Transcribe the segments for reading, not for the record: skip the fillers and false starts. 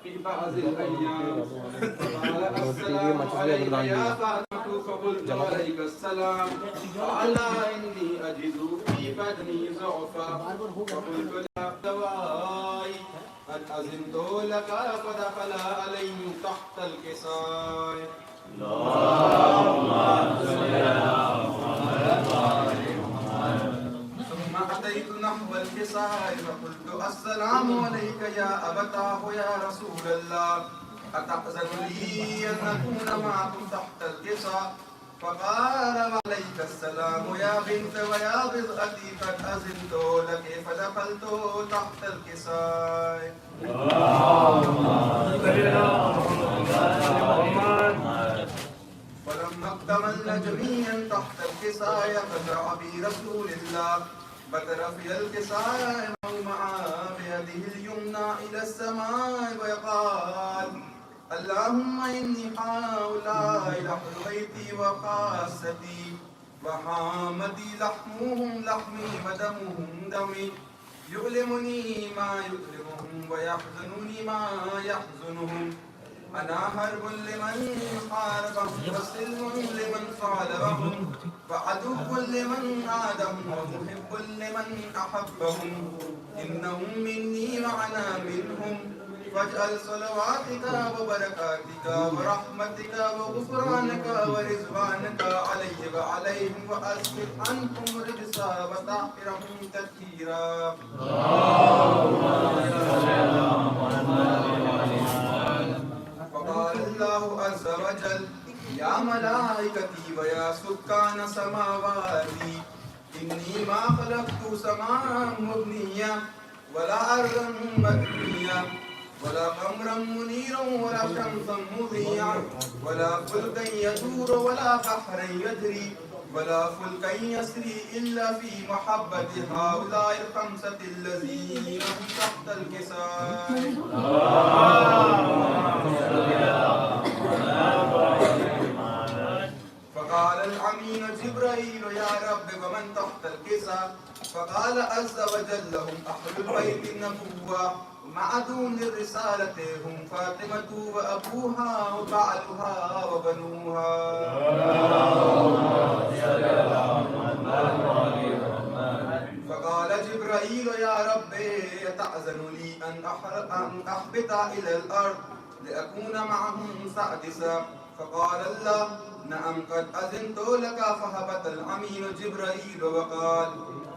في بعض الأيام قال السلام عليك يا فاطمة فقلت عليك السلام قال إني أجد في بدني ضعفا فقلت لا دواء قد أذنت لك فدخل علي تحت الكساء. اللهم صل على محمد. ثم أتيت نحو الكساء فقلت السلام عليك يا أبتاه يا رسول الله أتأذن لي أن أكون معكم تحت الكساء؟ فقال وعليك السلام يا بنت ويا بضعتي قد أذنت لك فدخلت تحت الكساء. فلما اكتملنا جميعا تحت الكساء فدعا برسول الله فترفع الكساء مع بيده اليمنى إلى السماء ويقال اللهم إني هؤلاء أهل بيتي وخاصتي وحامتي لحمهم لحمي ودمهم دمي يؤلمني ما يؤلمهم ويحزنني ما يحزنهم أنا حرب لمن حاربهم وسلم لمن صالحهم وعدو لمن عادهم ومحب لمن أحبهم إنهم مني وأنا منهم واجعل صلواتك وبركاتك ورحمتك وغفرانك ورضوانك علي وعليهم وأسبق عنهم رجسا وطهرهم تطهيرا. فقال الله عز وجل يا ملائكتي ويا سكان سماواتي إني ما خلقت سماء مبنية ولا أرضا مبنية ولا قمرا منيرا ولا شمسا مضيعا ولا فلكا يدور ولا بحرا يجري ولا فلكا يسري إلا في محبة هؤلاء الخمسة الذين هم تحت الكساء. فقال الأمين جبرائيل يا رب ومن تحت الكساء؟ فقال عز وجل هم أهل البيت النبوة معدون الرسالة هم فاطمة وأبوها وبعلها وبنوها. فقال جبرائيل يا رب يتأذن لي أن أهبط إلى الأرض لأكون معهم سادسا؟ فقال الله نعم قد أذنت لك. فهبط الأمين جبرائيل وقال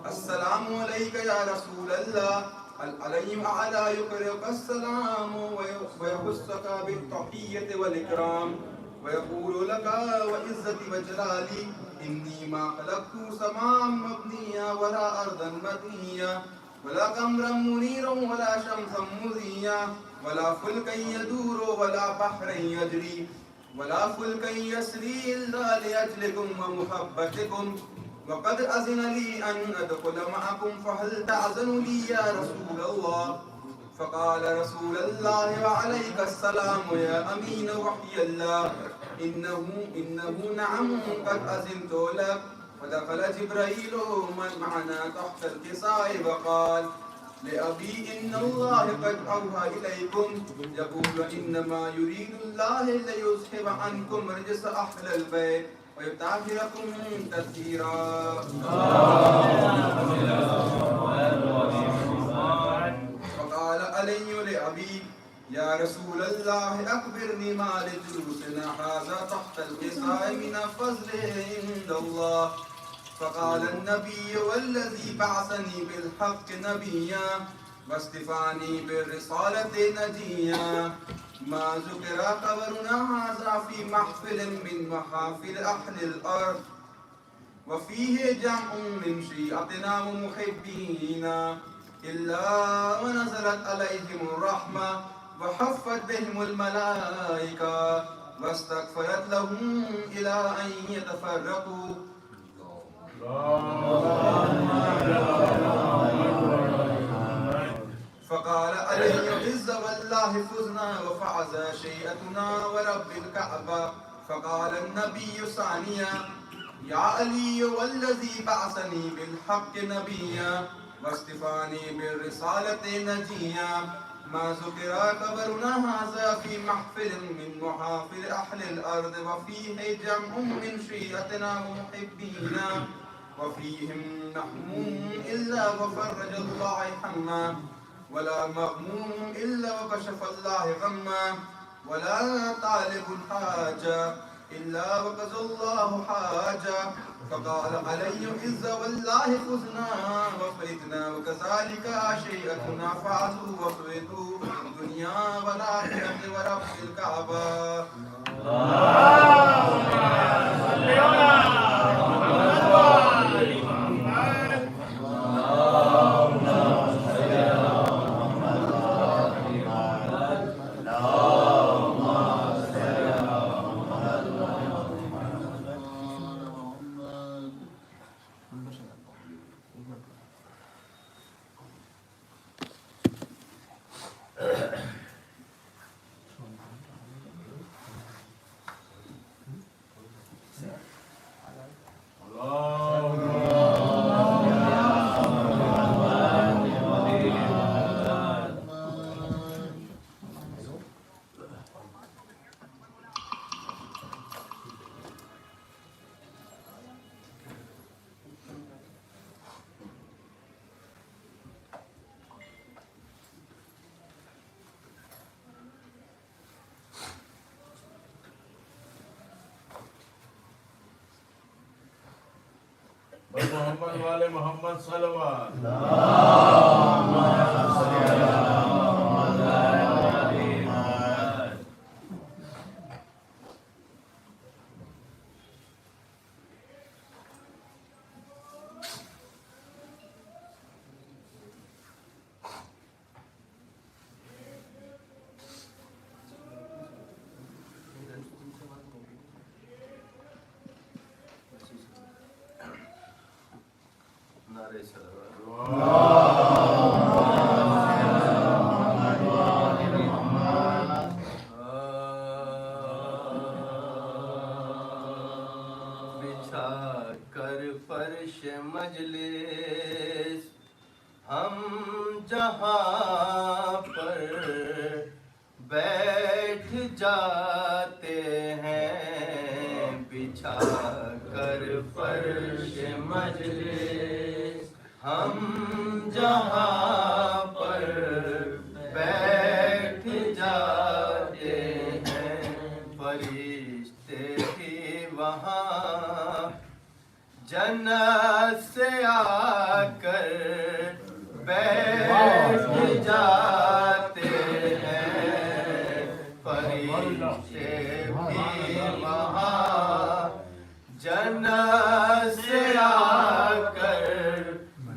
السلام عليك يا رسول الله العليم أعلى يقرئك السلام ويخصك بالتحية والإكرام ويقول لك وعزتي وجلالي إني ما خلقت سماء مبنية ولا أرضا مبنية ولا قمرا منيرا ولا شمسا مضيا ولا فلكا يدور ولا بحرا يجري ولا فلكا يسري إلا لأجلكم ومحبتكم وقد أذن لي أن أدخل معكم فهل تأذن لي يا رسول الله؟ فقال رسول الله وعليك السلام يا أمين وحي الله إنه نعم قد أذنت لك. فدخل جبرائيل معنا تحت الكساء وقال لأبي إن الله قد أوحى إليكم يقول إنما يريد الله ليذهب عنكم رجس أهل البيت ويطهركم تطهيرا. فقال علي لأبي يا رسول الله أخبرني ما لجلوسنا هذا تحت الكساء من فضل عند الله. فقال النبي والذي بعثني بالحق نبيا واصطفاني بالرسالة نجيا ما ذكر خبرنا هذا في محفل من محافل أهل الأرض وفيه جمع من شيعتنا ومحبينا إلا ونزلت عليهم الرحمة وحفت بهم الملائكة واستغفرت لهم إلى أن يتفرقوا. فقال علي عز والله فزنا وفعز شيئتنا ورب الكعبة. فقال النبي ثانيا يا علي والذي بعثني بالحق نبيا واصطفاني بالرسالة نجيا ما ذكر قبرنا هذا في محفل من محافل أهل الأرض وفيه جمع من شيعتنا ومحبينا وفيهم محموم إلا وفرج الله حما ولا مغموم إلا وكشف الله غما ولا طالب الحاجة إلا وقضى الله حاجة فقال علي عز والله خذنا وفيتنا وكذلك شيئتنا فعلوا وفيتوا في الدنيا والآخرة ورب الكعبة. محمد والے محمد صلوات فرش مجلس ہم جہاں پر بیٹھ جاتے ہیں بچھا کر فرش مجلس ہم جہاں پر بیٹھ جاتے ہیں فرشتے بھی وہاں جنت سے آ کر بیٹھ جاتے ہیں فرشتے بھی وہاں جنت سے آ کر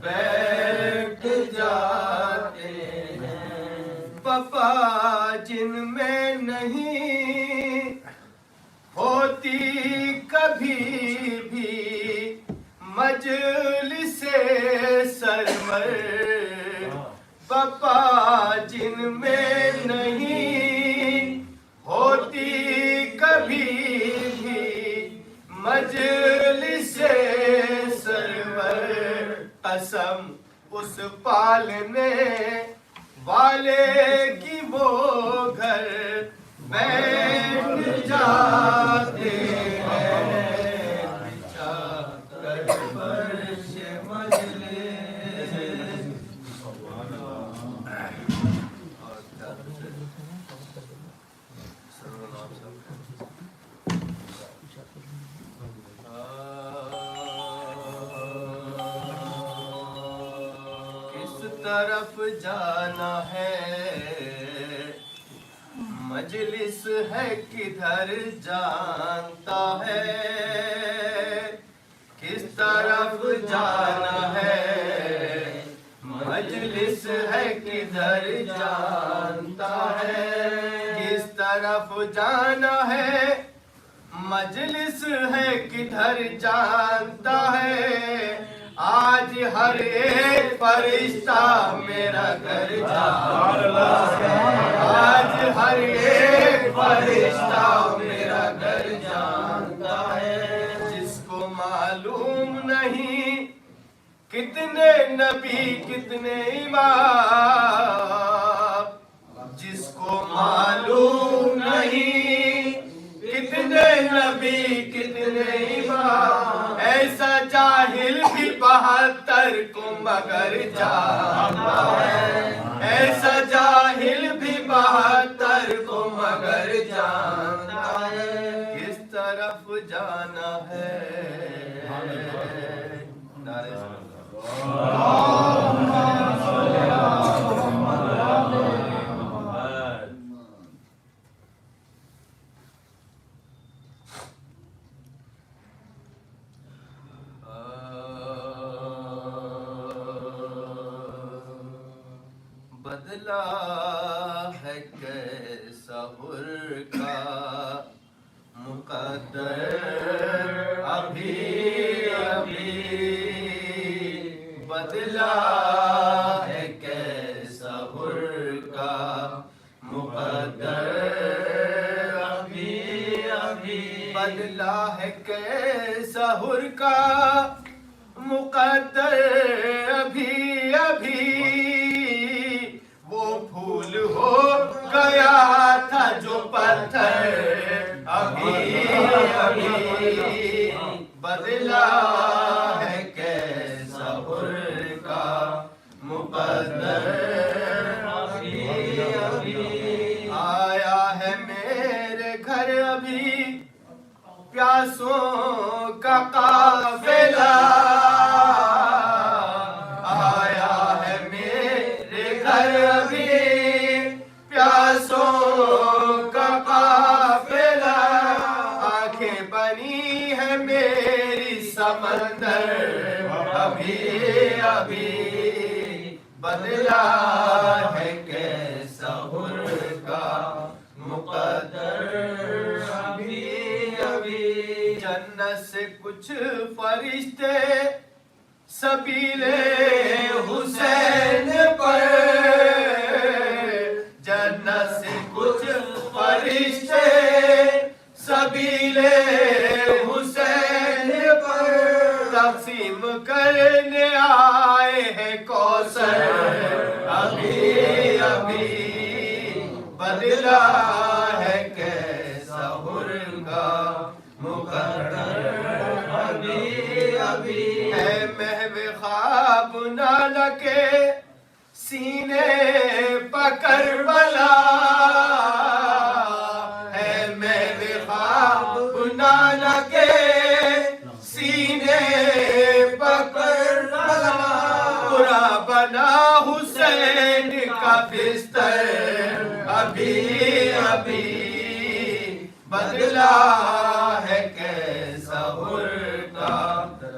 بیٹھ جاتے ہیں وفا جن میں نہیں ہوتی کبھی بھی مجلس سرور وفا جن میں نہیں ہوتی کبھی بھی مجلس سرور قسم اس پالنے والے کی وہ گھر بیٹھ جاتے ہیں بچھا کر فرش مجلس کس طرف جانا ہے مجلس ہے کدھر جانتا ہے کس طرف جانا ہے مجلس ہے کدھر جانتا ہے کس طرف جانا ہے مجلس ہے کدھر جانتا ہے آج ہر ایک فرشتہ میرا گھر جانتا ہے آج ہر ایک فرشتہ میرا گھر جانتا ہے جس کو معلوم نہیں کتنے نبی کتنے امام معلوم نہیں کتنے نبی کتنے امام، ایسا جاہل بھی 72 کو مگر جانتا ہے، ایسا جاہل بھی 72 کو مگر جانتا ہے، کس طرف جانا ہے۔ نعرہ بدلا ہے کیسا حر کا مقدر ابھی ابھی، بدلا ہے کیسا حر کا مقدر ابھی ابھی، بدلا ہے کیسا حر کا مقدر ابھی ابھی، وہ پھول ہو گیا تھا جو پتھر ابھی ابھی، بدلا ہے کیسا حر کا مقدر ابھی ابھی، آیا ہے میرے گھر ابھی پیاسوں کا قافلہ، آیا ہے میرے گھر ابھی پیاسوں کا قافلہ، آنکھیں بنی ہے میری سمندر ابھی ابھی، بدلا ہے کیسا حر کا مقدر ابھی ابھی، جنت سے کچھ فرشتے سبیل حسین پر، جنت سے کچھ فرشتے سبیل حسین پر، تقسیم کرنے آئے ہیں کوثر ابھی ابھی، بدلا ہے کیسا حر کا مقدر ابھی ابھی، ہے محو خواب نالا کے سینے پکڑ بلا، ہے محو خواب نالا کے سینے پکڑ بلا، برا بنا حسین کا بستر ابھی ابھی، بدلا ہے کیسا حر کا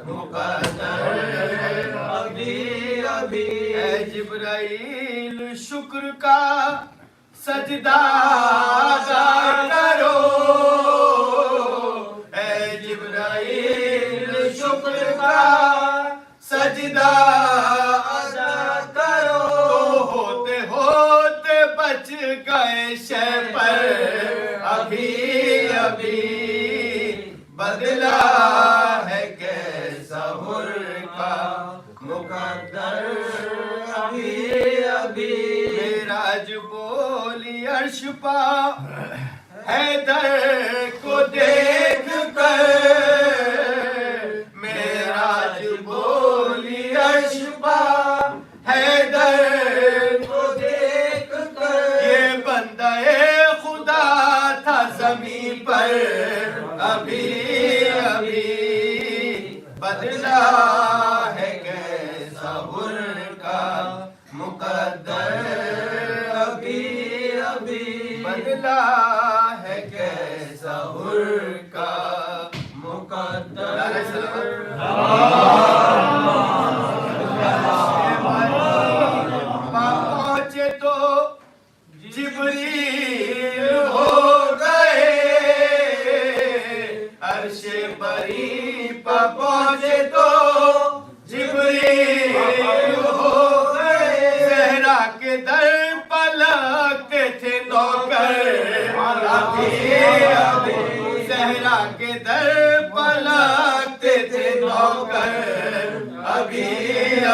مقدر ابھی ابھی، اے جبرائیل شکر کا سجدہ ادا کرو، اے جبرائیل شکر کا سجدہ ادا کرو، ہوتے ہوتے بچ گئے شے پر ابھی ابھی، بدلا ہے کیسا حر کا مقدر ابھی ابھی، معراج بولی عرش پا حیدر کو دیکھ کر، معراج بولی عرش پا حیدر کو دیکھ کر، یہ بندہ خدا تھا زمین پر ابھی ابھی، بدلا ہے کیسا حر کا مقدر ابھی ابھی، بدلا ہے کیسا حر کا مقدر۔ پہنچے تو جبریل ہو گئے، عرش بری پر پہنچے تو جبریل ہو گئے، زہرا کے در پلکتے تھے نوکر ابھی ابھی، زہرا کے در پلکتے تھے نوکر ابھی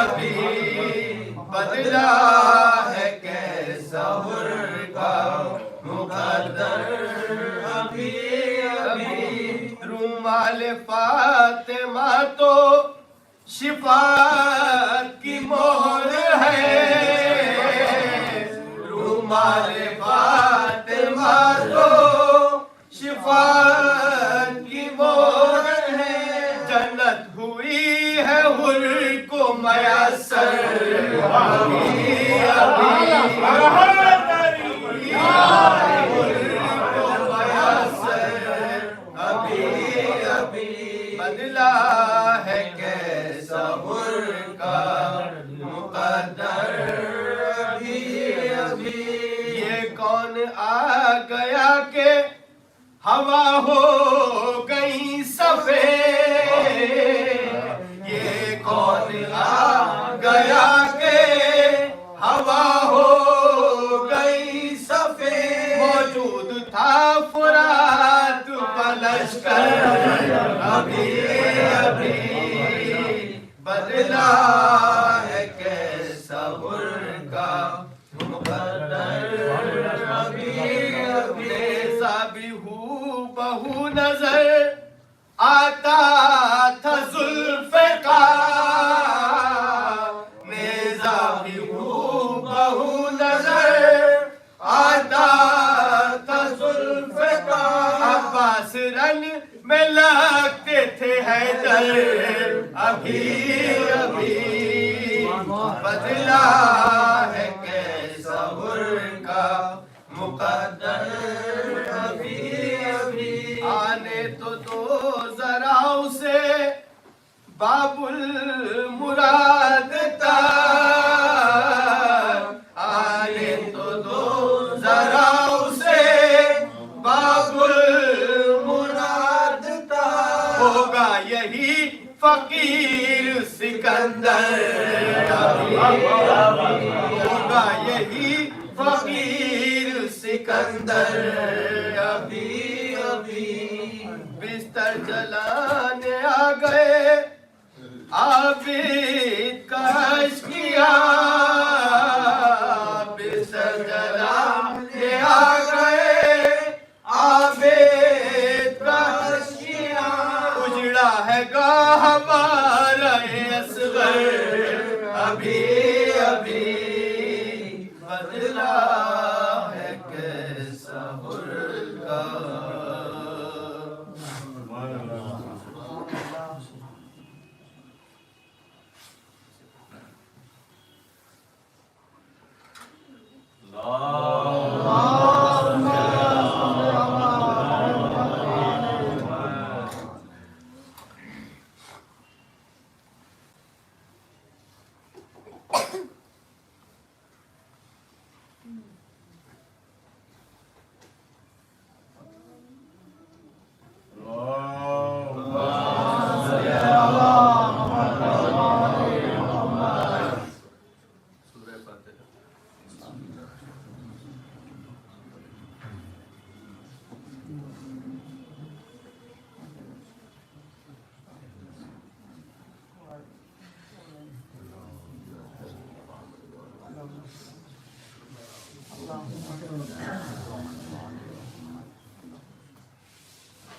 ابھی، بدلا ہے کیسا حر کا مقدر ابھی ابھی رومال فاطمہ تو شفاعت کی مہر ہے رومال فاطمہ تو شفاعت کی مہر ہے جنت ہوئی ہے حر کو میسر ابھی ابھی بدلا ہے کیسا حر کا مقدر ابھی ابھی یہ کون آ گیا کہ ہوا ہو گئی سفید یہ کون آ گیا کہ ہوا ہو گئی سفید موجود تھا فرات پلشکر ابھی ابھی بدلا ہے کیسا حر کا مقدر ابھی ابھی سابی ہو بہو نظر آتا تھا ذوالفقار نیزا بھی ہو بہو نظر آتا تھا ذوالفقار عباس رنگ میں لگتے تھے حیدر ابھی ابھی بدلا ہے کیسا حر کا مقدر ابھی ابھی آنے تو دو ذرا اسے باب المراد تک آنے تو دو ذرا اسے باب المراد تک ہوگا یہی فقیر سکندر ہوگا یہی فقیر سکندر ابھی ابھی بستر جلانے آ گئے عابد کش کیا بستر جلانے آ گئے عابد کش کیا اجڑا ہے گاہ ہمارا اصغر ابھی ابھی بدلا ہے کیسا حر کا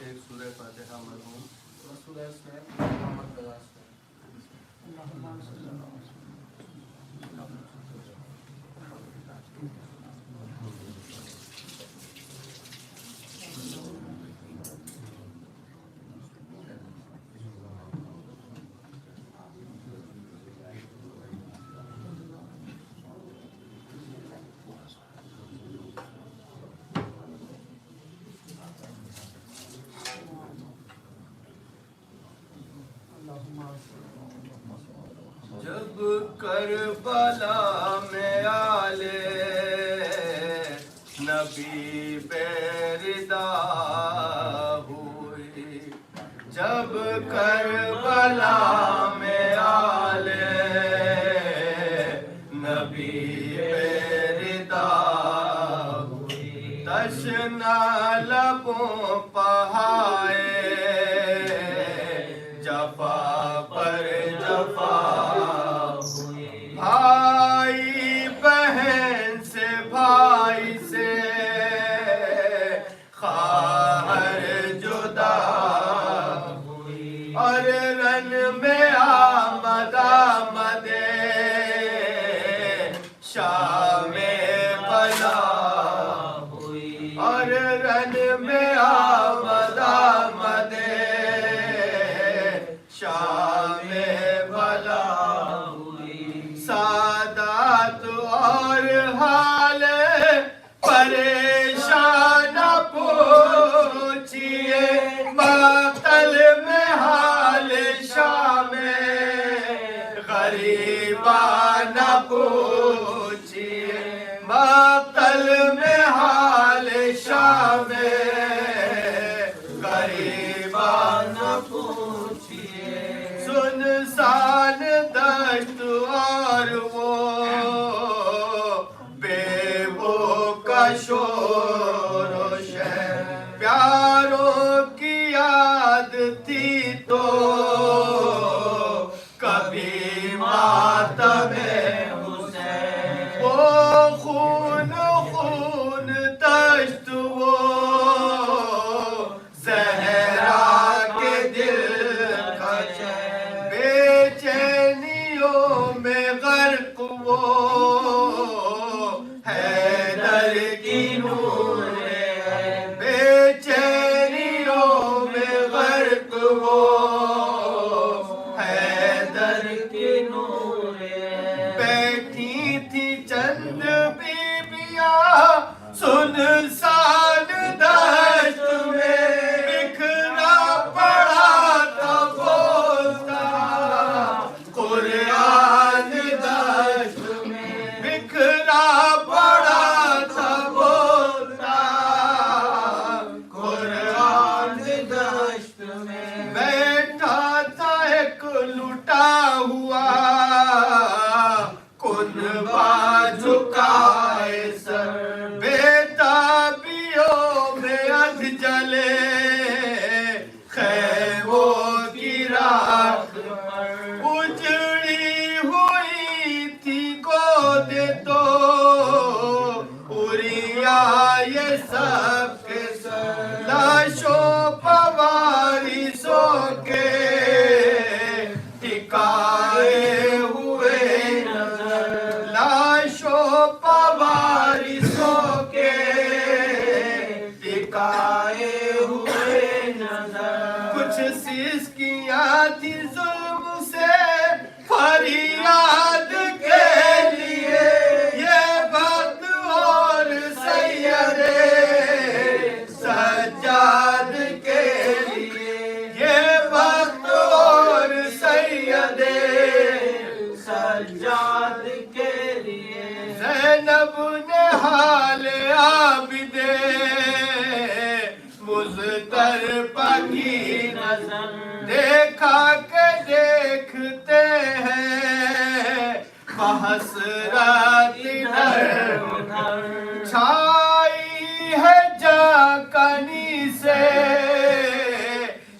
ایک سورہ فاتحہ مرحوم جب کربلا میں آلے نبی پیردا ہوئی جب کربلا میں آلے نبی پیردا ہوئی تشنا لبوں پہائے جفا پر جفا بھائی بہن سے بھائی سے ہر رن میں آمد آمد شام بلا ہوئی سادات اور حال پریشان پوچھئے مقتل میں حال شام غریبان پوچھئے مقتل میں حال شام غریبان پوچھئے سنسان دشت اور وہ بے وہ کا شور و شہر پیاروں کی یاد تھی تو کبھی ماتم حسین وہ خون خون دشت وہ زہرا کے دل کا چین بے چینیوں میں غرق وہ حیدر کی نور بے چینیوں میں غرق وہ حیدر کی نور بیٹھی تھی چند بیبیاں سنسان دشت میں بکھرا پڑا تھا بولتا قرآن دشت میں بکھرا پڑا تھا بولتا قرآن دشت میں بیٹھا تھا ایک لٹا ہوا کنبہ جھکائے سر بیتابیوں میں ادھ جلے خیموں کی راکھ پر اجڑی ہوئی تھی گود تو اوریا یہ سب کے سر لاشوں پوارثوں کے ٹکائے ہوئے نظر لاشوں پوارثوں کے ٹکائے ہوئے نظر کچھ سسکیاں تھی ظلم سے فریاد کے لیے یہ وقت اور سید سجاد کے لیے یہ وقت اور سید سجاد کے لیے زینب نے حال عابد مضطربہ کی نظر دیکھا کہ دیکھتے ہیں بحسرت ادھر چھائی ہے جا کنی سے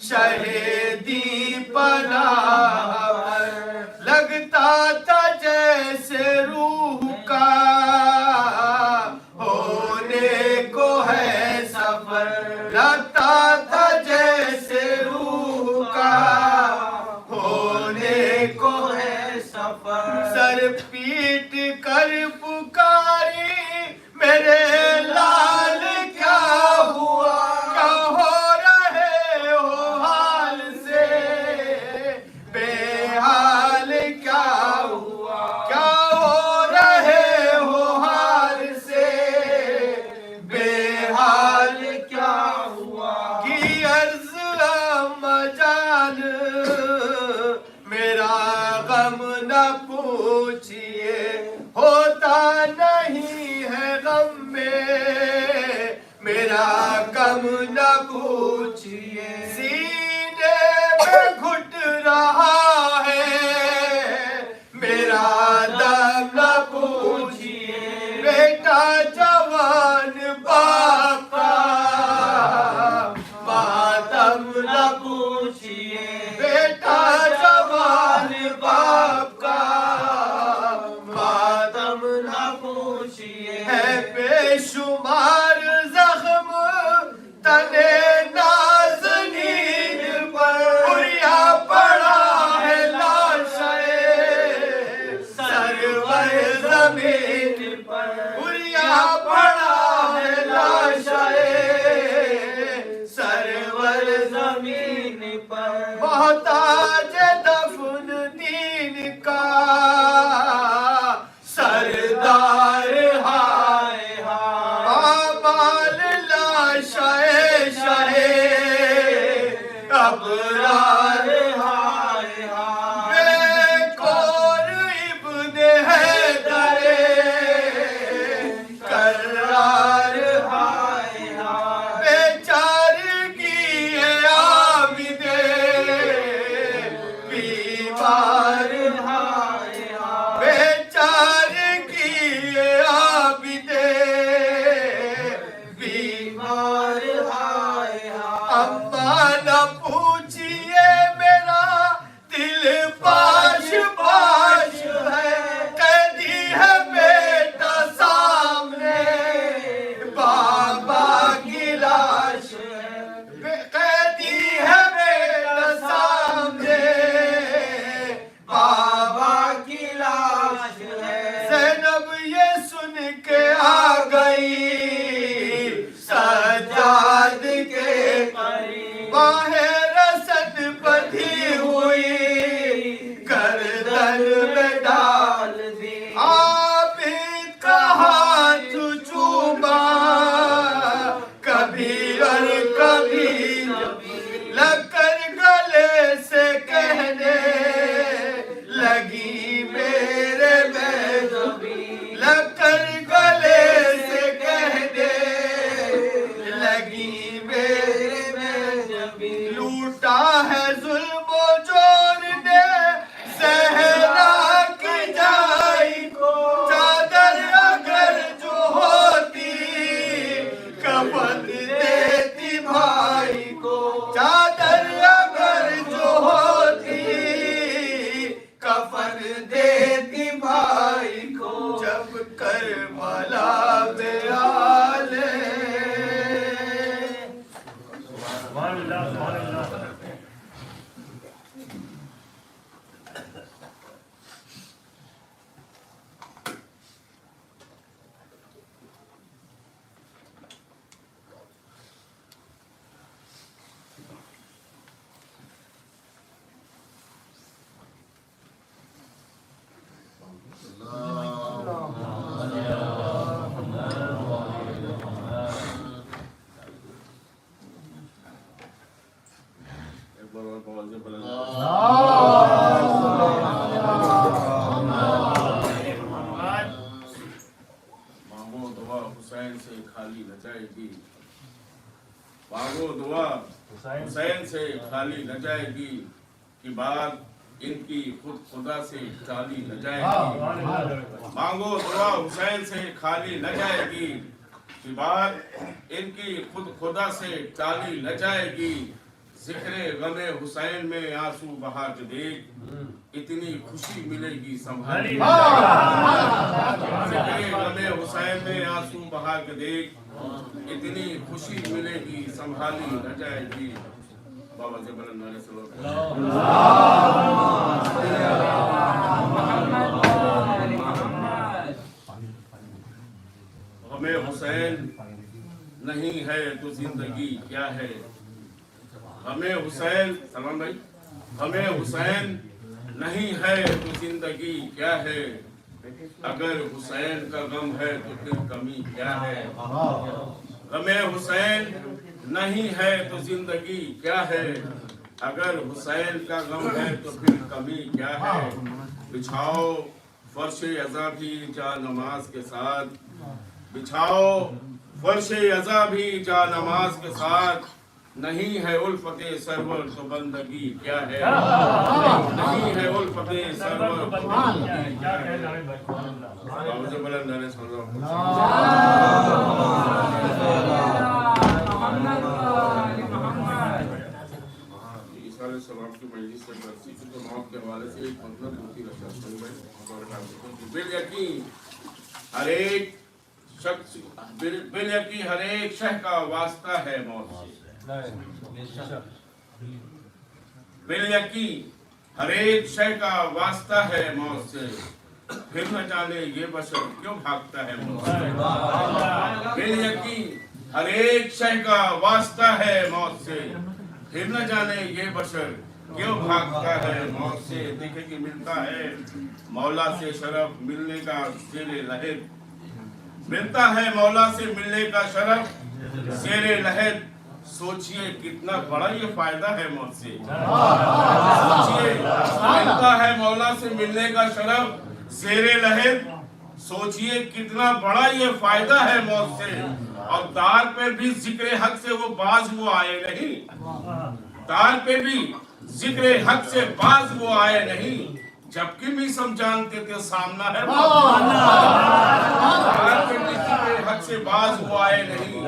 شہیدی پناہ پر لگتا تھا جیسے روح کا ہونے کو ہے سفر لگتا تھا جیسے روح کا ہونے کو ہے سفر سر پیٹ کر پکاری میرے بیمار ہائے اماں نہ پوچھئے میرا دل پاش پاش ہے قیدی ہے بیٹا سامنے بابا کی لاش ہے قیدی ہے بیٹا سامنے بابا کی لاش ہے زینب یہ سن کے آ گئی سجاد کے قریب باہر رسد بدھی ہوئی گردن میں ڈال دی عابد کا ہاتھ چوما کبھی اور کبھی لگ کر گلے سے کہنے لگی میرے میں لگ کر گلے سے کہنے لگی میرے میں لوٹا ہے ظلم و جور نے زہرا کی جائی کو چادر اگر جو ہوتی کفن دیتی بھائی کو چادر اگر جو ہوتی کفن دیتی بھائی کو جب کربلا میں آلے سبحان اللہ سبحان اللہ ایک بار اور آواز بلند مانگو دعا حسین سے خالی نہ جائے گی مانگو دعا حسین سے خالی نہ جائے گی کہ بات ان کی خود خدا سے ٹالی نہ جائے گی مانگو دعا حسین سے خالی نہ جائے گی کہ بات ان کی خود خدا سے ٹالی نہ جائے گی ذکر غم حسین میں آنسو بہا کے دیکھ اتنی خوشی ملے گی سنبھالی نہ جائے گی ذکر غم حسین میں آنسو بہا کے دیکھ اتنی خوشی ملے گی سنبھالی نہ جائے گی بابا سے بلند نعرے سے غم حسین نہیں ہے تو زندگی کیا ہے غم حسین سلام بھائی غم حسین نہیں ہے تو زندگی کیا ہے اگر حسین کا غم ہے تو پھر کمی کیا ہے غم حسین نہیں ہے تو زندگی کیا ہے اگر حسین کا غم ہے تو پھر کمی کیا ہے بچھاؤ فرش عزا بھی جا نماز کے ساتھ بچھاؤ فرش عزا بھی جا نماز کے ساتھ نہیں ہے الفت سرور تو بندگی کیا ہے نہیں ہے الفت سرور تو بندگی کیا ہے بابا سے بلند نعرے صلی عیسیٰ علیہ السلام کی مجلس سے برسی کی موت کے حوالے سے ایک مطلب ہوتی رہتا بالیقین ہر ایک شخص بالیقین ہر ایک شہ کا واسطہ ہے موت سے بالیقین ہر ایک شے کا واسطہ ہے موت سے پھر نہ جانے یہ بشر کیوں بھاگتا ہے موت سے بالیقین ہر ایک شے کا واسطہ ہے موت سے پھر نہ جانے یہ بشر کیوں بھاگتا ہے موت سے دیکھیں کہ ملتا ہے مولا سے شرف ملنے کا زیر لحد ملتا ہے مولا سے ملنے کا شرف زیر لحد سوچئے کتنا بڑا یہ فائدہ ہے موت سے سوچئے ملتا ہے مولا سے ملنے کا شرف زیر لحد سوچئے کتنا بڑا یہ فائدہ ہے موت سے اور دار پہ بھی ذکر حق سے وہ باز وہ آئے نہیں دار پہ بھی ذکر حق سے باز وہ آئے نہیں جبکہ بھی سب جانتے تھے سامنا ہے دار پہ بھی ذکر حق سے باز وہ آئے نہیں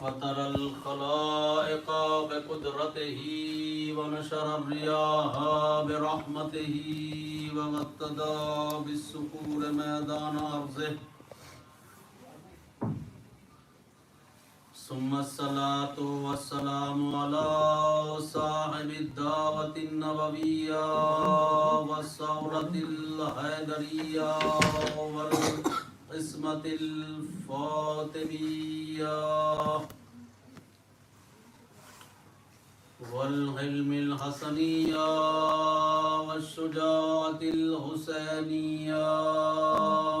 وترى الخلائق بقدرته ونشر الرياح برحمته وغطى بالصخور ميدان أرضه ثم الصلاة والسلام على صاحب الدعوة النبوية والثورة الحيدرية والقسمة الفاطمية والحلم الحسنية والشجاعة الحسينية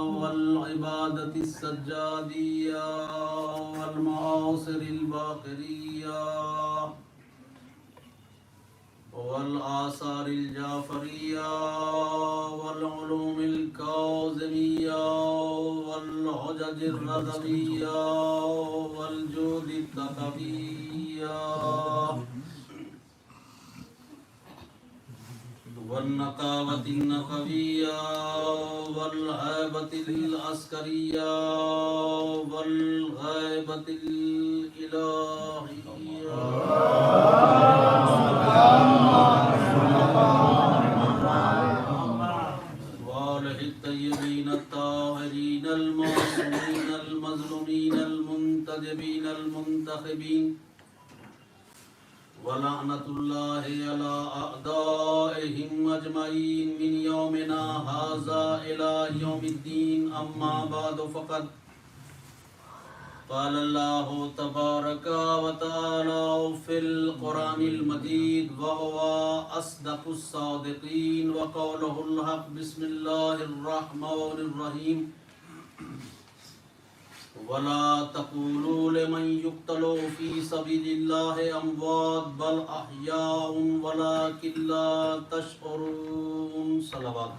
والعبادة السجادية والمعاصر الباقرية والآثار الجعفرية والعلوم الكاظمية والحجج الرضوية والجود التقوية والنقاوة النقوية والهيبة العسكرية والغيبة الإلهية وآله الطيبين الطاهرين المعصومين المظلومين المنتجبين المنتخبين ولعنة الله على أعدائهم أجمعين من يومنا هذا إلى يوم الدين أما بعد فقد قال الله تبارك وتعالى في القرآن المجيد وهو أصدق الصادقين وقوله الحق بسم الله الرحمن الرحيم ولا تقولوا لمن يقتل في سبيل الله أموات بل أحياء ولكن لا تشعرون صلوات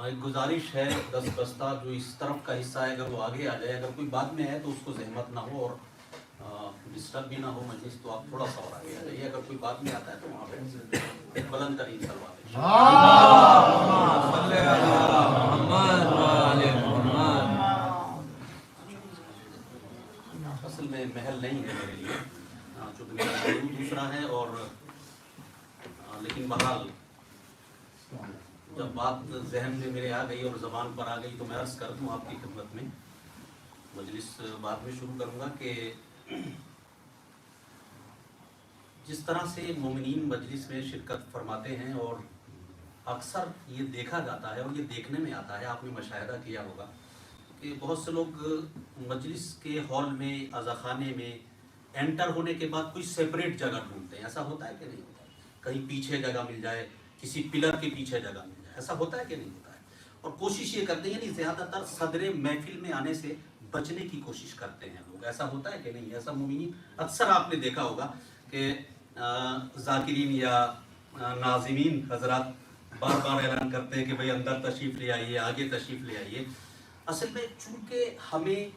ایک گزارش ہے 10 بستہ جو اس طرف کا حصہ ہے اگر وہ آگے آ جائے اگر کوئی بعد میں ہے تو اس کو زحمت نہ ہو اور ڈسٹرب بھی نہ ہو مجلس تو آپ تھوڑا سا اور آگے آ جائیے اگر کوئی بعد میں آتا ہے تو وہاں پہ ایک بلند ترین صلوات اصل میں محل نہیں ہے میرے لیے چونکہ میرا موضوع دوسرا ہے اور لیکن بہرحال جب بات ذہن میں میرے آ گئی اور زبان پر آ گئی تو میں عرض کر دوں آپ کی خدمت میں مجلس بعد میں شروع کروں گا کہ جس طرح سے مومنین مجلس میں شرکت فرماتے ہیں اور اکثر یہ دیکھا جاتا ہے اور یہ دیکھنے میں آتا ہے آپ نے مشاہدہ کیا ہوگا کہ بہت سے لوگ مجلس کے ہال میں عزاخانے میں انٹر ہونے کے بعد کوئی سیپریٹ جگہ ڈھونڈتے ہیں ایسا ہوتا ہے کہ نہیں ہوتا ہے کہیں پیچھے جگہ مل جائے کسی پلر کے پیچھے جگہ مل جائے ایسا ہوتا ہے کہ نہیں ہوتا ہے اور کوشش یہ کرتے ہیں یعنی زیادہ تر صدر محفل میں آنے سے بچنے کی کوشش کرتے ہیں لوگ ایسا ہوتا ہے کہ نہیں ایسا مومنین اکثر آپ نے دیکھا ہوگا کہ ذاکرین یا ناظمین حضرات بار بار اعلان کرتے ہیں کہ بھئی اندر تشریف لے آئیے آگے تشریف لے آئیے اصل میں چونکہ ہمیں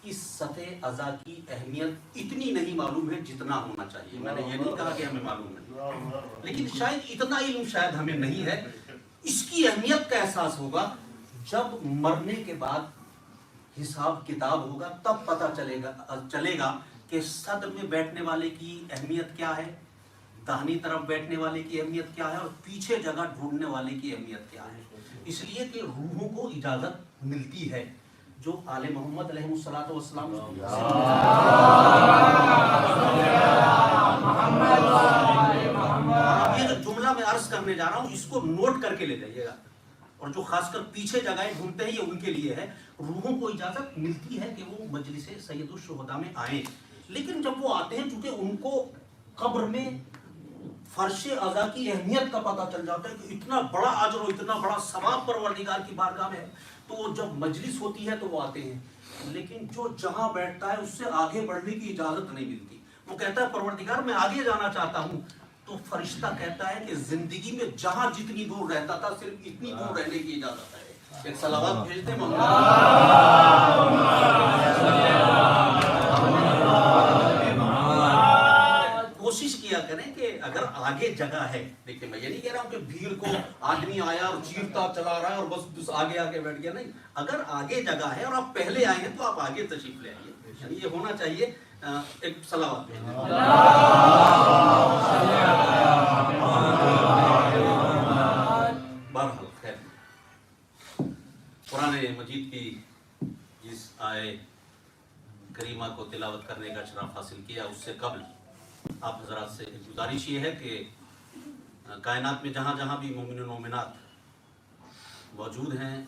اس سطح عزا کی اہمیت اتنی نہیں معلوم ہے جتنا ہونا چاہیے میں نے یہ نہیں کہا کہ ہمیں معلوم ہے لیکن شاید اتنا علم شاید ہمیں نہیں ہے اس کی اہمیت کا احساس ہوگا جب مرنے کے بعد حساب کتاب ہوگا تب پتہ چلے گا کہ صدر میں بیٹھنے والے کی اہمیت کیا ہے داہنی طرف بیٹھنے والے کی اہمیت کیا ہے اور پیچھے جگہ ڈھونڈنے والے کی اہمیت کیا ہے اس لیے کہ روحوں کو اجازت ملتی ہے جو آل محمد علیہ الصلوۃ والسلام یہ جو جملہ میں عرض کرنے جا رہا ہوں اس کو نوٹ کر کے لے جائیے گا اور جو خاص کر پیچھے جگہیں ڈھونڈتے ہیں یہ ان کے لیے ہے روحوں کو اجازت ملتی ہے کہ وہ مجلس سید الشہداء میں آئیں لیکن جب وہ آتے ہیں چونکہ ان کو قبر میں فرش عزا کی اہمیت کا پتہ چل جاتا ہے کہ اتنا بڑا اجر و اتنا بڑا ثواب پروردگار کی بارگاہ میں ہے تو جب مجلس ہوتی ہے تو وہ آتے ہیں لیکن جو جہاں بیٹھتا ہے اس سے آگے بڑھنے کی اجازت نہیں ملتی وہ کہتا ہے پروردگار میں آگے جانا چاہتا ہوں تو فرشتہ کہتا ہے کہ زندگی میں جہاں جتنی دور رہتا تھا صرف اتنی دور رہنے کی اجازت ہے ایک صلوات بھیجتے ہیں کوشش کیا کریں کہ اگر آگے جگہ ہے، دیکھیں میں یہ نہیں کہہ رہا ہوں کہ بھیڑ کو آدمی آیا اور چیرتا چلا رہا ہے اور بس آگے آگے بیٹھ گیا، نہیں، اگر آگے جگہ ہے اور آپ پہلے آئے ہیں تو آپ آگے تشریف لے آئیے، یعنی یہ ہونا چاہیے. ایک صلوات پڑھیں. بہرحال خیر، قرآن مجید کی جس آئے کریمہ کو تلاوت کرنے کا شرف حاصل کیا، اس سے قبل آپ حضرات سے ایک گزارش یہ ہے کہ کائنات میں جہاں جہاں بھی مومن و مومنات موجود ہیں،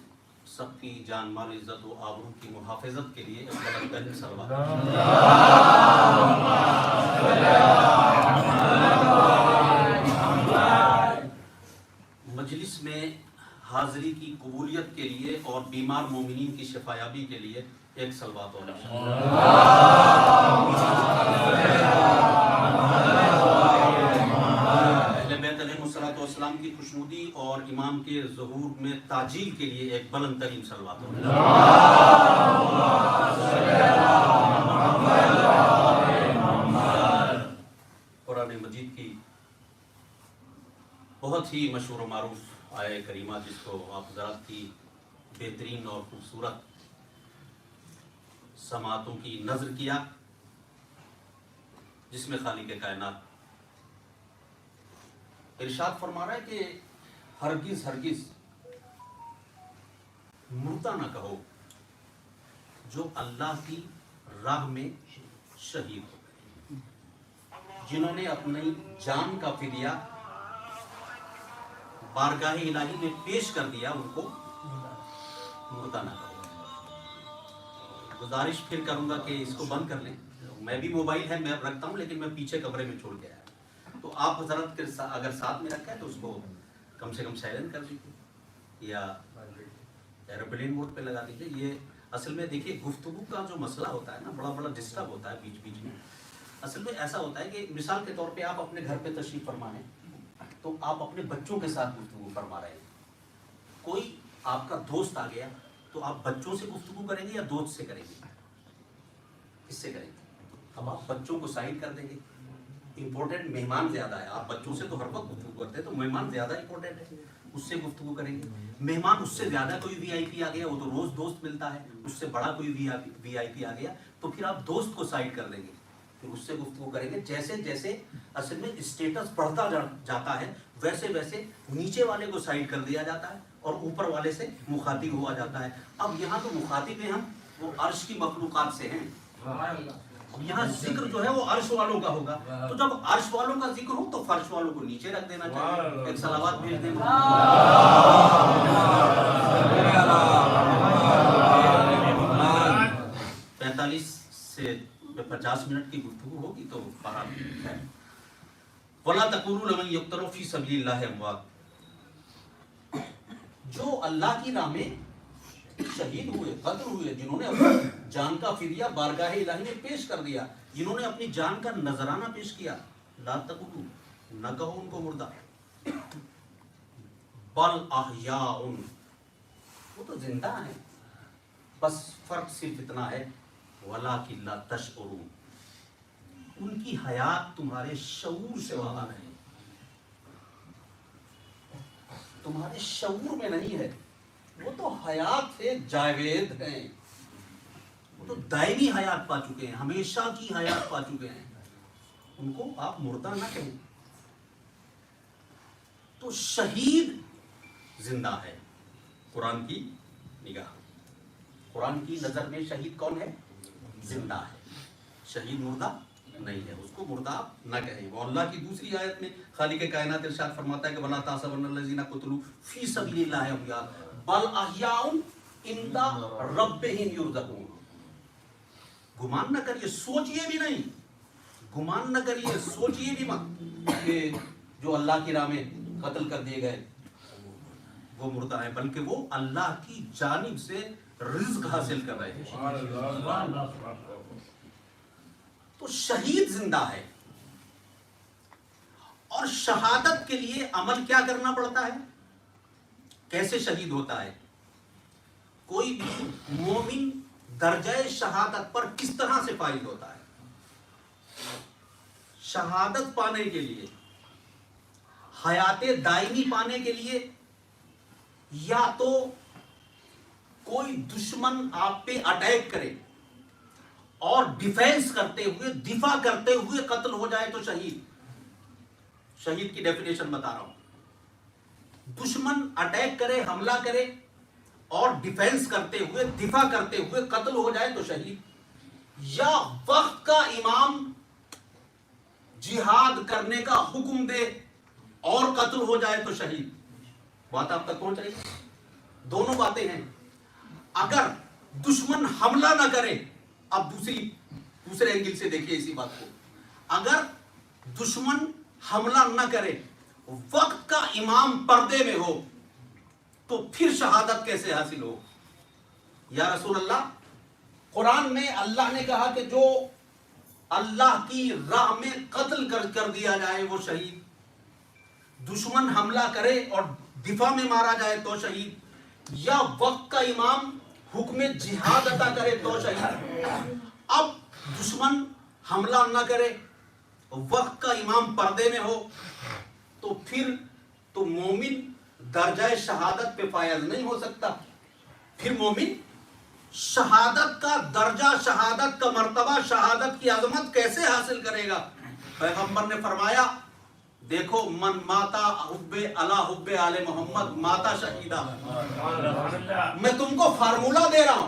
سب کی جان مال عزت و آبرو کی محافظت کے لیے بلند ترین صلوات. مجلس میں حاضری کی قبولیت کے لیے اور بیمار مومنین کی شفایابی کے لیے ایک صلوات اور اہل بیت علیہ الصلوۃ والسلام کی خوشنودی اور امام کے ظہور میں تاجیل کے لیے ایک بلند ترین صلوات اور قرآن مجید کی بہت ہی مشہور و معروف آیہ کریمہ، جس کو آپ حضرات کی بہترین اور خوبصورت سماعتوں کی نظر کیا، جس میں خالق کائنات ارشاد فرما رہا ہے کہ ہرگز ہرگز مردہ نہ کہو جو اللہ کی راہ میں شہید ہو گئے، جنہوں نے اپنی جان کا فدیہ بارگاہ الہی میں پیش کر دیا، ان کو مردہ نہ کہو. گزارش پھر کروں گا کہ اس کو بند کر لیں. میں بھی موبائل ہے میں رکھتا ہوں، لیکن میں پیچھے کمرے میں چھوڑ کے آیا، تو آپ حضرت کے اگر ساتھ میں رکھا ہے تو اس کو کم سے کم سائلنٹ کر دیجیے یا ایروپلین موڈ پہ لگا دیجیے. یہ اصل میں دیکھیے گفتگو کا جو مسئلہ ہوتا ہے نا، بڑا بڑا ڈسٹرب ہوتا ہے بیچ بیچ میں. اصل میں ایسا ہوتا ہے کہ مثال کے طور پہ آپ اپنے گھر پہ تشریف فرما ہیں تو آپ اپنے بچوں کے ساتھ گفتگو فرما رہے ہیں، کوئی آپ کا دوست آ گیا تو آپ بچوں سے گفتگو کریں گے یا دوست سے کریں گے؟ کس سے کریں گے؟ اب آپ بچوں کو سائڈ کر دیں گے. امپورٹنٹ مہمان زیادہ ہے، آپ بچوں سے تو ہر وقت گفتگو کرتے ہیں، تو مہمان زیادہ امپورٹنٹ ہے، اس سے گفتگو کریں گے. مہمان اس سے زیادہ کوئی وی آئی پی آ گیا، وہ تو روز دوست ملتا ہے، اس سے بڑا کوئی وی آئی پی آ گیا تو پھر آپ دوست کو سائڈ کر دیں گے، پھر اس سے گفتگو کریں گے. جیسے جیسے اصل میں اسٹیٹس بڑھتا جاتا ہے، ویسے ویسے نیچے والے کو سائڈ کر دیا جاتا ہے اور اوپر والے سے مخاطب ہوا جاتا ہے. اب یہاں تو مخاطب ہیں ہم، وہ عرش کی مخلوقات سے ہیں. اب یہاں ذکر جو ہے وہ عرش والوں کا ہوگا، تو جب عرش والوں کا ذکر ہو تو فرش والوں کو نیچے رکھ دینا چاہیے. ایک صلوات بھیج دیں. 45 سے 50 منٹ کی گفتگو ہوگی تو وَلَا تَقُولُوا لَمَن يُقْتَلُ فِي سَبِيلِ اللَّهِ أَمْوَاتٌ، جو اللہ کی راہ میں شہید ہوئے، قتل ہوئے، جنہوں نے اپنی جان کا فدیہ بارگاہ الہی میں پیش کر دیا، جنہوں نے اپنی جان کا نذرانہ پیش کیا، لا تقولوا، نہ کہو ان کو مردہ، بل احیاء، وہ تو زندہ ہیں، بس فرق صرف اتنا ہے وَلَٰكِن لَا تَشْعُرُونَ، ان کی حیات تمہارے شعور سے باہر ہے، تمہارے شعور میں نہیں ہے. وہ تو حیات سے جاوید ہیں، وہ تو دائمی حیات پا چکے ہیں، ہمیشہ کی حیات پا چکے ہیں، ان کو آپ مردہ نہ کہیں. تو شہید زندہ ہے قرآن کی نگاہ، قرآن کی نظر میں شہید کون ہے؟ زندہ ہے. شہید مردہ نہیں ہے، اس کو مردہ نہ کہیں. وہ اللہ کی دوسری آیت میں خالق کائنات ارشاد فرماتا ہے کہ وَلَا تَحْسَبَنَّ الَّذِينَ قُتِلُوا فِي سَبِيلِ اللَّهِ أَمْوَاتٌ بَلْ أَحْيَاءٌ عِندَ رَبِّهِمْ يُرْزَقُونَ. گمان نہ کریے، سوچئے بھی نہیں، گمان نہ کریے، سوچئے بھی مت کہ جو اللہ کی راہ میں قتل کر دیے گئے وہ مردہ ہیں، بلکہ وہ اللہ کی جانب سے رزق حاصل کر رہے ہیں. تو شہید زندہ ہے. اور شہادت کے لیے عمل کیا کرنا پڑتا ہے؟ کیسے شہید ہوتا ہے؟ کوئی بھی مومن درجہ شہادت پر کس طرح سے فائز ہوتا ہے؟ شہادت پانے کے لیے حیات دائمی پانے کے لیے یا تو کوئی دشمن آپ پہ اٹیک کرے اور ڈیفینس کرتے ہوئے، دفاع کرتے ہوئے قتل ہو جائے تو شہید. شہید کی ڈیفینیشن بتا رہا ہوں. دشمن اٹیک کرے، حملہ کرے اور ڈیفینس کرتے ہوئے، دفاع کرتے ہوئے قتل ہو جائے تو شہید. یا وقت کا امام جہاد کرنے کا حکم دے اور قتل ہو جائے تو شہید. بات آپ تک پہنچ رہی ہے؟ دونوں باتیں ہیں. اگر دشمن حملہ نہ کرے، اب دوسرے اینگل سے دیکھیے اسی بات کو. اگر دشمن حملہ نہ کرے، وقت کا امام پردے میں ہو، تو پھر شہادت کیسے حاصل ہو؟ یا رسول اللہ، قرآن میں اللہ نے کہا کہ جو اللہ کی راہ میں قتل کر دیا جائے وہ شہید. دشمن حملہ کرے اور دفاع میں مارا جائے تو شہید. یا وقت کا امام حکم جہاد عطا کرے تو شہید. اب دشمن حملہ نہ کرے، وقت کا امام پردے میں ہو، تو پھر تو مومن درجہ شہادت پہ فائز نہیں ہو سکتا. پھر مومن شہادت کا درجہ، شہادت کا مرتبہ، شہادت کی عظمت کیسے حاصل کرے گا؟ پیغمبر نے فرمایا دیکھو، من ماتا حب علی حب آل محمد ماتا شہیدہ. میں تم کو فارمولہ دے رہا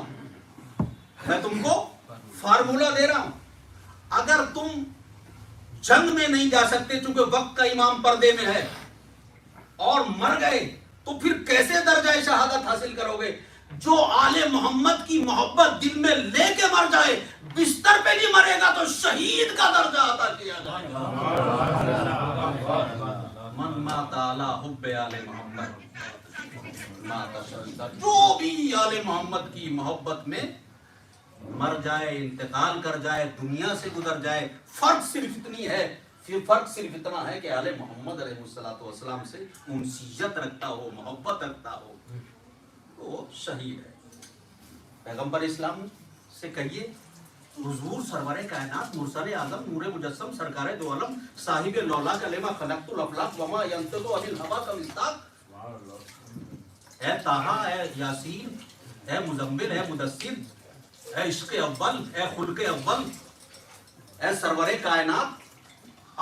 ہوں، اگر تم جنگ میں نہیں جا سکتے چونکہ وقت کا امام پردے میں ہے اور مر گئے، تو پھر کیسے درجہ شہادت حاصل کرو گے؟ جو آل محمد کی محبت دل میں لے کے مر جائے، بستر پہ نہیں مرے گا تو شہید کا درجہ عطا کیا جائے گا. من مات علی حب آل محمد مات شہیدہ. جو بھی آل محمد کی محبت میں مر جائے، انتقال کر جائے، دنیا سے گزر جائے، فرق صرف اتنا ہے کہ آل محمد علیہ الصلوۃ والسلام سے انسیت رکھتا ہو، محبت رکھتا ہو، وہ شہید ہے. پیغمبر اسلام سے کہیے، حضور سرور کائنات، مرسل اعظم، نور مجسم، سرکار دو عالم، صاحب لولا کلمہ خلقت الافلاق وما ينطق عن الهوى کا مصداق. اے طٰہٰ، اے یاسین، اے مزمل، اے مدثر، اے عشق اول، اے خلق اول، اے سرور کائنات.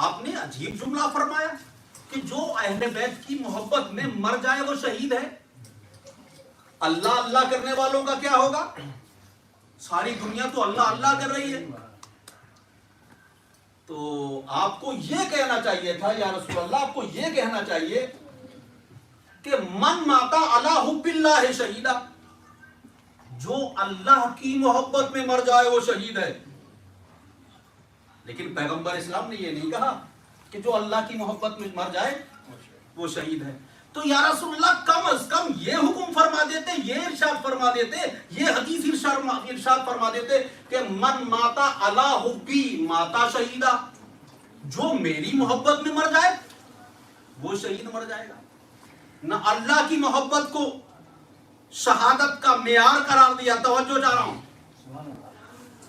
آپ نے عجیب جملہ فرمایا کہ جو اہل بیت کی محبت میں مر جائے وہ شہید ہے. اللہ اللہ کرنے والوں کا کیا ہوگا؟ ساری دنیا تو اللہ اللہ کر رہی ہے. تو آپ کو یہ کہنا چاہیے تھا یا رسول اللہ، آپ کو یہ کہنا چاہیے کہ من ماتا علی حب اللہ شہیدہ. جو اللہ کی محبت میں مر جائے وہ شہید ہے. لیکن پیغمبر اسلام نے یہ نہیں کہا کہ جو اللہ کی محبت میں مر جائے وہ شہید ہے. تو یا رسول اللہ، کم از کم یہ حکم فرما دیتے، یہ ارشاد فرما دیتے، یہ حدیث ارشاد فرما دیتے کہ من ماتا علی حبی ماتا شہیدہ. جو میری محبت میں مر جائے وہ شہید مر جائے گا. نہ اللہ کی محبت کو شہادت کا معیار قرار دیا، توجہ چاہ رہا ہوں،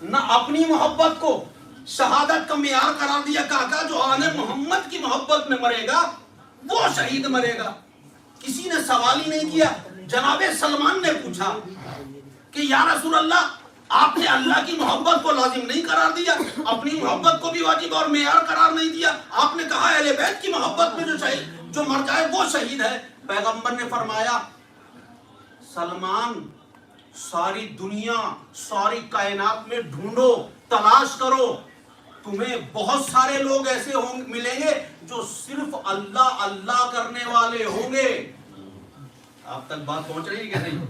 نہ اپنی محبت کو شہادت کا معیار قرار دیا. کہا جو آل محمد کی محبت میں مرے گا وہ شہید مرے گا. کسی نے سوال ہی نہیں کیا. جناب سلمان نے پوچھا کہ یا رسول اللہ، آپ نے اللہ کی محبت کو لازم نہیں قرار دیا، اپنی محبت کو بھی واجب اور معیار قرار نہیں دیا. آپ نے کہا اہل بیت کی محبت میں جو مر جائے وہ شہید ہے. پیغمبر نے فرمایا سلمان، ساری دنیا، ساری کائنات میں ڈھونڈو، تلاش کرو، تمہیں بہت سارے لوگ ایسے ملیں گے جو صرف اللہ اللہ کرنے والے ہوں گے. آپ تک بات پہنچ رہی ہے کہ نہیں؟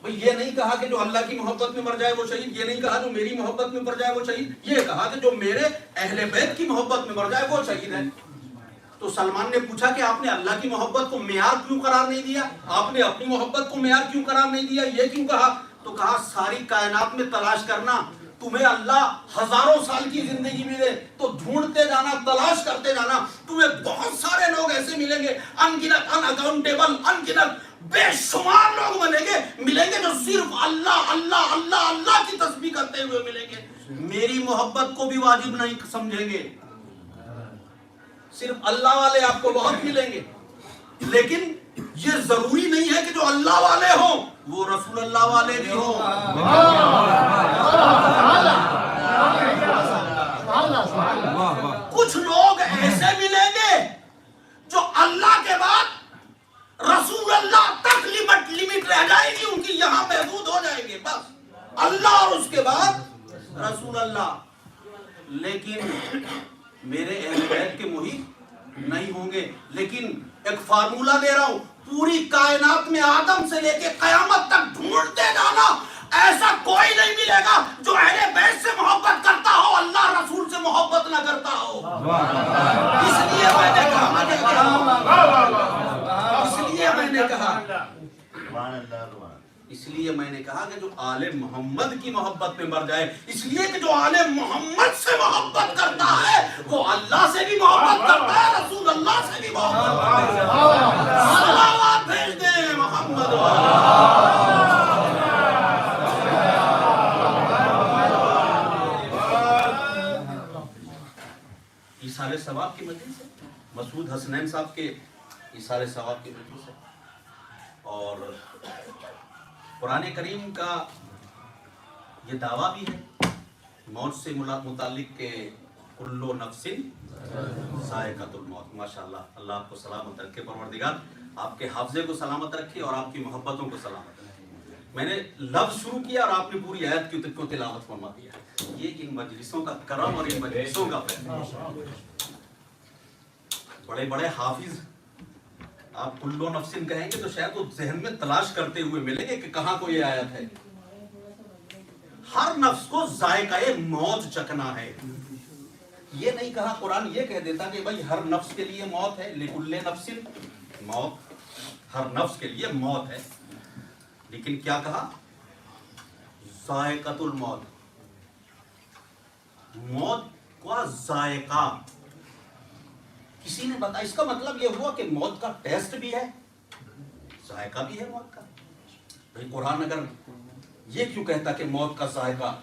بھئی یہ نہیں کہا کہ جو اللہ کی محبت میں مر جائے وہ شہید، یہ نہیں کہا جو میری محبت میں مر جائے وہ شہید، یہ کہا کہ جو میرے اہل بیت کی محبت میں مر جائے وہ شہید ہے. تو سلمان نے پوچھا کہ آپ نے اللہ کی محبت کو معیار کیوں قرار نہیں دیا، آپ نے اپنی محبت کو معیار کیوں قرار نہیں دیا، یہ کیوں کہا؟ تو کہا ساری کائنات میں تلاش کرنا، تمہیں اللہ ہزاروں سال کی زندگی ملے تو ڈھونڈتے جانا، تلاش کرتے جانا، تمہیں بہت سارے لوگ ایسے ملیں گے، ان گنت، ان اکاؤنٹیبل، ان گنت بے شمار لوگ ملیں گے جو صرف اللہ اللہ اللہ اللہ کی تسبیح کرتے ہوئے ملیں گے، میری محبت کو بھی واجب نہیں سمجھیں گے. صرف اللہ والے آپ کو بہت ملیں گے، لیکن یہ ضروری نہیں ہے کہ جو اللہ والے ہوں وہ رسول اللہ والے بھی ہوں۔ کچھ لوگ ایسے ملیں گے جو اللہ کے بعد رسول اللہ تک لمٹ رہ جائے گی، ان کی یہاں محدود ہو جائیں گے، بس اللہ اور اس کے بعد رسول اللہ، لیکن میرے اہل بیت کے محب نہیں ہوں گے۔ لیکن ایک فارمولہ دے رہا ہوں، پوری کائنات میں آدم سے لے کے قیامت تک ڈھونڈتے جانا، ایسا کوئی نہیں ملے گا جو اہل بیت سے محبت کرتا ہو اللہ رسول سے محبت نہ کرتا ہو۔ اس لیے میں نے کہا کہ جو آل محمد کی محبت میں مر جائے، اس لیے کہ جو آل محمد سے محبت کرتا ہے وہ اللہ سے بھی محبت کرتا ہے، رسول اللہ سے بھی محبت کرتا ہے۔ صلوات بھیج دیں محمد ایصال ثواب کی مجلس ہے، مسعود حسنین صاحب کے ایصال ثواب کی مجلس ہے، اور قرآن کریم کا یہ دعویٰ بھی ہے موت سے متعلق کہ کلو نفس ذائقۃ الموت۔ ماشاءاللہ، اللہ آپ کو سلامت رکھے، پروردگار آپ کے حافظے کو سلامت رکھے اور آپ کی محبتوں کو سلامت رکھے۔ میں نے لفظ شروع کیا اور آپ نے پوری آیت کی تلاوت فرما دیا۔ یہ ان مجلسوں کا کرم اور ان مجلسوں کا فیض۔ بڑے بڑے حافظ آپ کلو نفسن کہیں گے تو شاید وہ ذہن میں تلاش کرتے ہوئے ملیں گے کہ کہاں کو یہ آیت ہے۔ ہر نفس کو ذائقہ موت چکھنا ہے، یہ نہیں کہا قرآن یہ کہہ دیتا کہ بھائی ہر نفس کے لیے موت ہے، لکل نفس موت، ہر نفس کے لیے موت ہے، لیکن کیا کہا؟ ذائقۃ الموت، موت کا ذائقہ کسی نے بتا۔ اس کا مطلب یہ ہوا کہ موت کا ٹیسٹ بھی ہے، ذائقہ بھی ہے موت کا۔ بھائی قرآن اگر یہ کیوں کہتا کہ موت کا ذائقہ،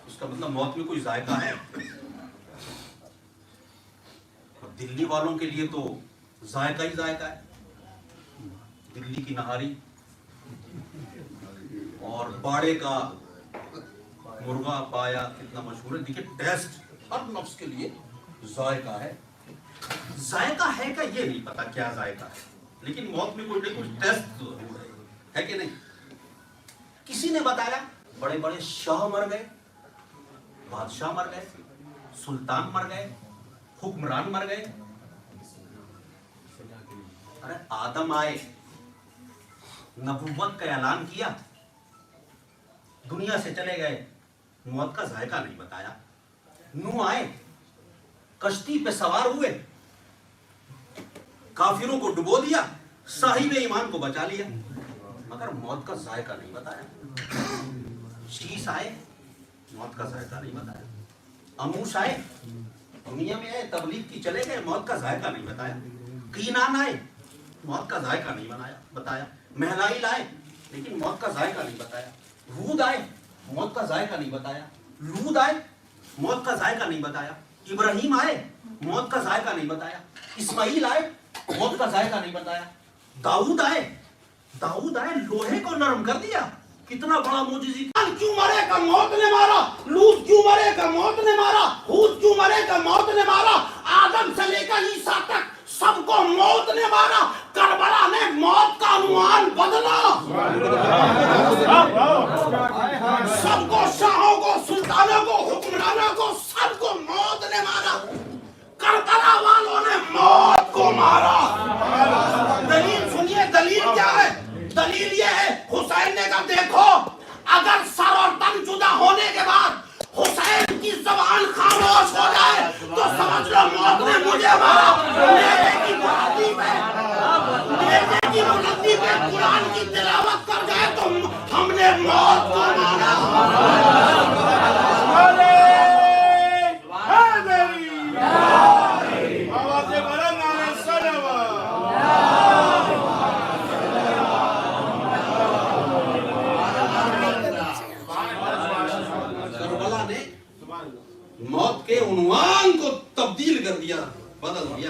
اس کا مطلب موت میں کوئی ذائقہ ہے۔ دلی والوں کے لیے تو ذائقہ ہی ذائقہ ہے، دلی کی نہاری اور باڑے کا مرغا پایا کتنا مشہور ہے۔ دیکھیں ٹیسٹ ہر نفس کے لیے ذائقہ ہے۔ ذائقہ ہے کا یہ نہیں پتا کیا ذائقہ ہے، لیکن موت میں کوئی نہ کوئی ٹیسٹ ضرور ہے کہ نہیں؟ کسی نے بتایا بڑے بڑے شاہ مر گئے، بادشاہ مر گئے، سلطان مر گئے، حکمران مر گئے۔ ارے آدم آئے، نبوت کا اعلان کیا، دنیا سے چلے گئے، موت کا ذائقہ نہیں بتایا۔ نوح آئے، کشتی پہ سوار ہوئے، کافروں کو ڈبو دیا، صاحب ایمان کو بچا لیا، مگر موت کا ذائقہ نہیں بتایا۔ شیش آئے، موت کا ذائقہ نہیں بتایا۔ اموش آئے، دنیا میں آئے، تبلیغ کی چلے گئے، موت کا ذائقہ نہیں بتایا۔ قینان آئے، موت کا ذائقہ نہیں بتایا۔ مہلائل آئے، لیکن موت کا ذائقہ نہیں بتایا۔ ہود آئے، موت کا ذائقہ نہیں بتایا۔ لوط آئے، موت کا ذائقہ نہیں بتایا۔ ابراہیم آئے، موت کا ذائقہ نہیں بتایا۔ اسماعیل آئے، موت کا ذائقہ نہیں بتایا۔ داؤد آئے، لوہے کو نرم کر دیا، کتنا بڑا معجزہ۔ کیوں مرے کا موت نے مارا، لوط کیوں مرے کا موت نے مارا، ہود کیوں مرے کا موت نے مارا، آدم سے لے کر عیسیٰ تک سب کو موت نے مارا۔ کربلا نے موت کا عنوان بدلا، سب کو، شاہوں کو، سلطانوں کو، حکمرانوں کو، سب کو موت نے مارا۔ کربلا والوں نے موت کو مارا۔ دلیل سنیے، دلیل کیا ہے؟ دلیل یہ ہے، حسین نے کہا دیکھو اگر سر اور تن جدا ہونے کے بعد حسین کی زبان خاموش ہو جائے تو سمجھ لو موت نے مجھے مارا۔ میرے کی بلندی پہ قرآن کی تلاوت کر گئے تو ہم نے موت کو مارا۔ کربلا نے موت کے عنوان کو تبدیل کر دیا، بدل دیا۔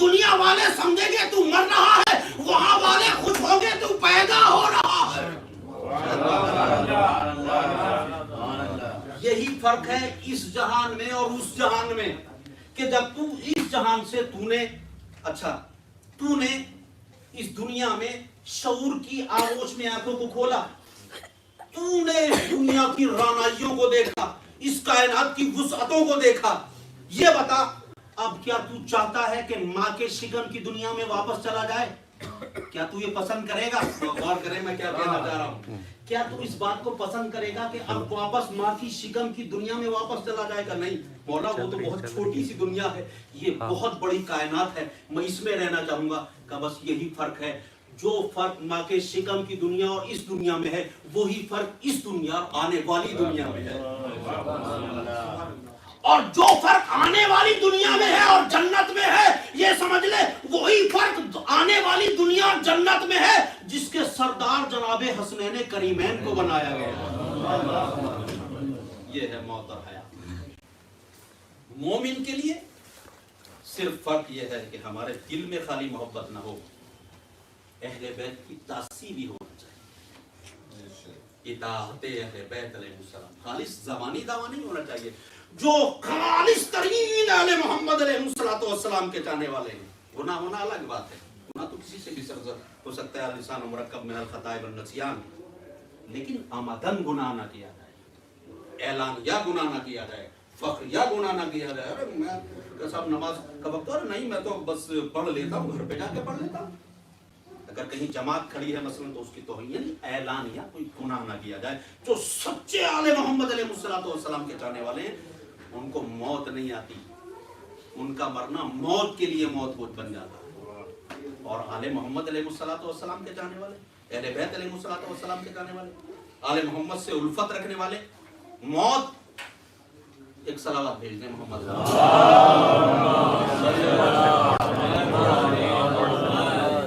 دنیا والے سمجھیں گے تو مر رہا ہے، وہاں والے خوش ہوں گے تو پیدا ہو رہا ہے۔ یہی فرق ہے اس جہان میں اور اس جہان میں، کہ جب تو اس جہان سے تو نے اس دنیا میں شعور کی آغوش میں آنکھوں کو کھولا، تو نے دنیا کی رانائیوں کو دیکھا، اس کائنات کی وسعتوں کو دیکھا۔ یہ بتا اب کیا تو چاہتا ہے کہ ماں کے شکم کی دنیا میں واپس چلا جائے؟ کیا تو یہ پسند کرے گا؟ غور کریں میں کیا کہنا چاہ رہا ہوں۔ کیا تو اس بات کو پسند کرے گا کہ اب واپس ماں کی شکم کی دنیا میں واپس چلا جائے گا؟ نہیں مولا، وہ تو بہت چھوٹی سی دنیا ہے، یہ بہت بڑی کائنات ہے، میں اس میں رہنا چاہوں گا۔ کہ بس یہی فرق ہے، جو فرق ماں کے شکم کی دنیا اور اس دنیا میں ہے، وہی فرق اس دنیا اور آنے والی دنیا میں ہے۔ اور جو فرق آنے والی دنیا میں ہے اور جنت میں ہے، یہ سمجھ لے وہی فرق آنے والی دنیا اور جنت میں ہے جس کے سردار جناب حسنین کریمین کو بنایا گیا۔ یہ ہے موت اور حیات۔ مومن کے لیے صرف فرق یہ ہے کہ ہمارے دل میں خالی محبت نہ ہو، اہل بیت کی تعصیب بھی ہونا چاہیے، اطاعت اہل بیت علیہ السلام، خالص زبانی دعویٰ نہیں ہونا چاہیے۔ جو خالص ترین اہل محمد علیہ السلام کے چاہنے والے ہیں، گناہ ہونا الگ بات ہے، گناہ تو کسی سے بھی سرزد ہو سکتا ہے، لسان مرکب من الخطائب والنسیان، لیکن آمدن گناہ نہ کیا جائے، اعلانیہ گناہ نہ کیا جائے، فخریہ گناہ نہ کیا جائے۔ ارے میں صاحب نماز کا وقت ہو نہیں، میں تو بس پڑھ لیتا ہوں، گھر پہ جا کے پڑھ لیتا ہوں۔ اگر کہیں جماعت کھڑی ہے مثلا تو اس کی توہین، یعنی اعلانیہ کوئی گناہ نہ کیا جائے۔ جو سچے آل محمد علیہ السلام کے چاہنے والے ہیں، ان کو موت نہیں آتی، ان کا مرنا موت کے لیے موت بن جاتا ہے۔ اور آل محمد علیہ السلام کے چاہنے والے، اہل بیت علیہ السلام کے چاہنے والے، آل محمد سے الفت رکھنے والے، موت ایک صلوات بھیج دیں محمد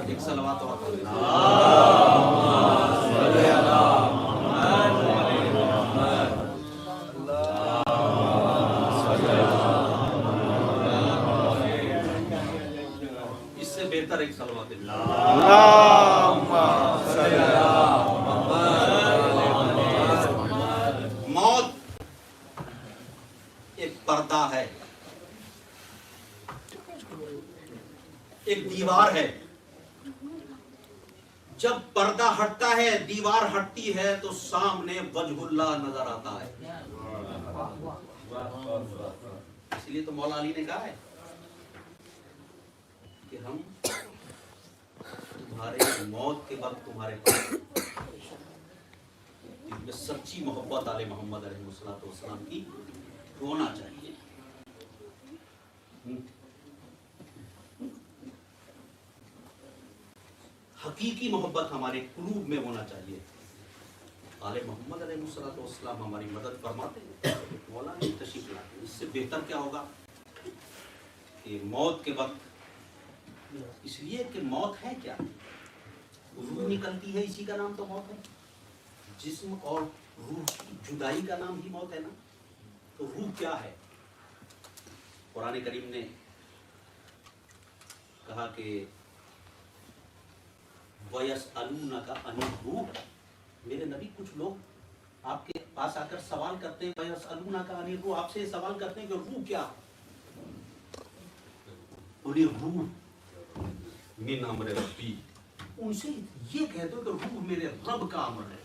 ایک صلوات اور اس سے بہتر ایک صلوات موت ایک پردہ ہے، ایک دیوار ہے۔ جب پردہ ہٹتا ہے، دیوار ہٹتی ہے تو سامنے وجہ اللہ نظر آتا ہے۔ اس لیے تو مولا علی نے کہا ہے کہ ہم تمہارے موت کے وقت تمہارے پاس دل میں سچی محبت آل محمد علیہ السلام کی ہونا چاہیے۔ حقیقی محبت ہمارے قلوب میں ہونا چاہیے۔ آل محمد علیہ السلام ہماری مدد فرماتے ہیں، مولا نے تشریف لاتے ہیں۔ اس سے بہتر کیا ہوگا کہ موت کے وقت، اس لیے کہ موت ہے کیا؟ روح نکلتی ہے، اسی کا نام تو موت ہے۔ جسم اور روح کی جدائی کا نام ہی موت ہے نا۔ تو روح کیا ہے؟ قرآن کریم نے کہا کہ وَيَسْأَلُونَكَ عَنِ الرُّوحِ، میرے نبی کچھ لوگ آپ کے پاس آ کر سوال کرتے ہیں، وَيَسْأَلُونَكَ عَنِ الرُّوحِ، آپ سے یہ سوال کرتے ہیں کہ روح کیا؟ قُلِ الرُّوحُ مِنْ أَمْرِ رَبِّي، ان سے یہ کہہ دو کہ روح میرے رب کا امر ہے۔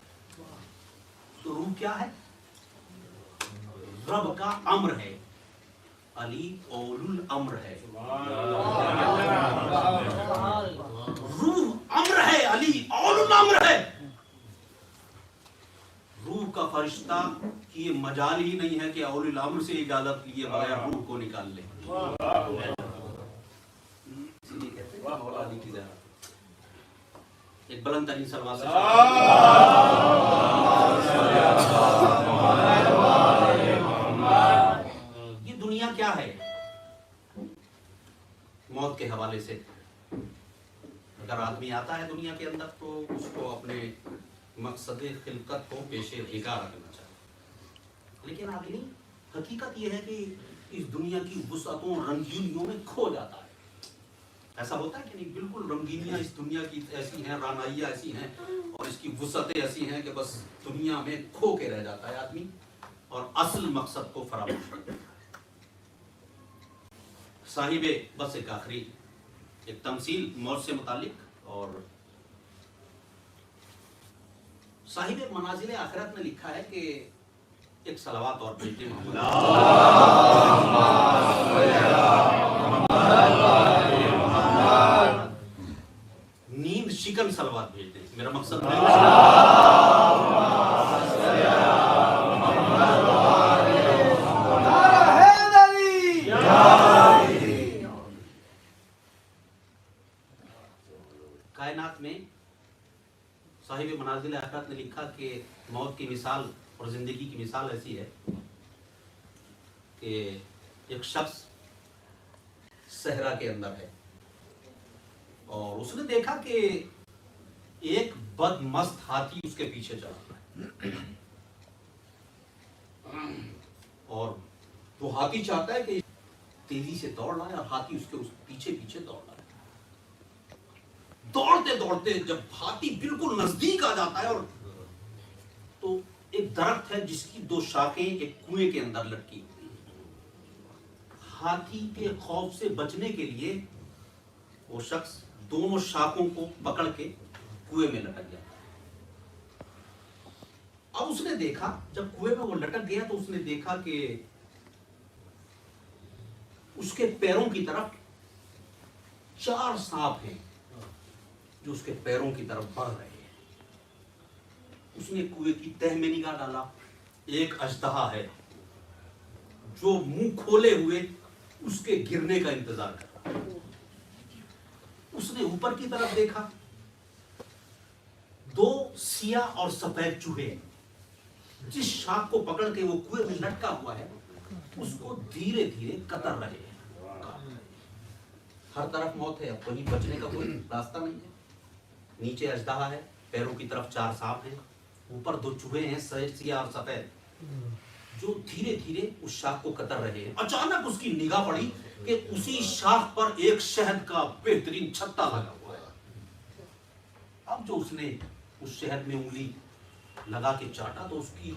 تو روح کیا ہے؟ رب کا امر ہے۔ علی اول الامر ہے، روح امر ہے، علی اول الامر ہے۔ روح کا فرشتہ کی یہ مجال ہی نہیں ہے کہ اول الامر سے اجازت لیے بغیر روح کو نکال لے۔ اسی لیے کہتے ہیں مولا علی کی زیارت۔ ایک بلند ترین صلوات سے یہ دنیا کیا ہے؟ موت کے حوالے سے اگر آدمی آتا ہے دنیا کے اندر تو اس کو اپنے مقصد خلقت کو پیش نگاہ رکھنا چاہیے، لیکن آدمی حقیقت یہ ہے کہ اس دنیا کی وسعتوں رنگینیوں میں کھو جاتا ہے۔ ایسا ہوتا ہے کہ نہیں؟ بالکل رنگینیاں اس دنیا کی ایسی ہیں، رانائیاں ایسی ہیں اور اس کی وسعتیں ایسی ہیں کہ بس دنیا میں کھو کے رہ جاتا ہے آدمی اور اصل مقصد کو فراموش کرتا ہے۔ صاحب بس ایک آخری ایک تمثیل موت سے متعلق، اور صاحب منازل آخرت نے لکھا ہے کہ ایک صلوات اور بھیجتے ہیں، نیند شکن صلوات بھیجتے ہیں۔ میرا مقصد کائنات میں صاحب منازل آخرت نے لکھا کہ موت کی مثال اور زندگی کی مثال ایسی ہے کہ ایک شخص صحرا کے اندر ہے اور اس نے دیکھا کہ ایک بد مست ہاتھی اس کے پیچھے چلا رہا ہے اور وہ ہاتھی چاہتا ہے کہ تیزی سے دوڑ رہا ہے اور ہاتھی اس کے پیچھے پیچھے دوڑ رہا ہے۔ دوڑتے دوڑتے جب ہاتھی بالکل نزدیک آ جاتا ہے اور تو ایک درخت ہے جس کی 2 شاخیں ایک کنویں کے اندر لٹکی ہوئی ہیں۔ ہاتھی کے خوف سے بچنے کے لیے وہ شخص دونوں شاخوں کو پکڑ کے کنویں میں لٹک گیا۔ اب اس نے دیکھا، جب کنویں میں وہ لٹک گیا تو اس نے دیکھا کہ اس کے پیروں کی طرف 4 سانپ ہیں جو اس کے پیروں کی طرف بڑھ رہے ہیں۔ اس نے کنویں کی تہ میں نگاہ ڈالا، ایک اژدہا ہے جو منہ کھولے ہوئے اس کے گرنے کا انتظار کر رہا ہے۔ اس نے اوپر کی طرف دیکھا، 2 سیاہ اور سفید چوہے جس شاخ کو پکڑ کے وہ کنویں میں لٹکا ہوا ہے اس کو دھیرے دھیرے کتر رہے ہیں۔ ہر طرف موت ہے، اب کہیں بچنے کا کوئی راستہ نہیں ہے۔ نیچے اژدہا ہے، پیروں کی طرف 4 سانپ ہیں، اوپر 2 چوہے ہیں سیاہ اور سفید جو دھیرے دھیرے اس شاخ کو کتر رہے ہیں۔ اچانک اس کی نگاہ پڑی کہ اسی شاخ پر ایک شہد کا بہترین چھتا لگا ہوا ہے۔ اب جو اس نے اس شہد میں انگلی لگا کے چاٹا تو اس کی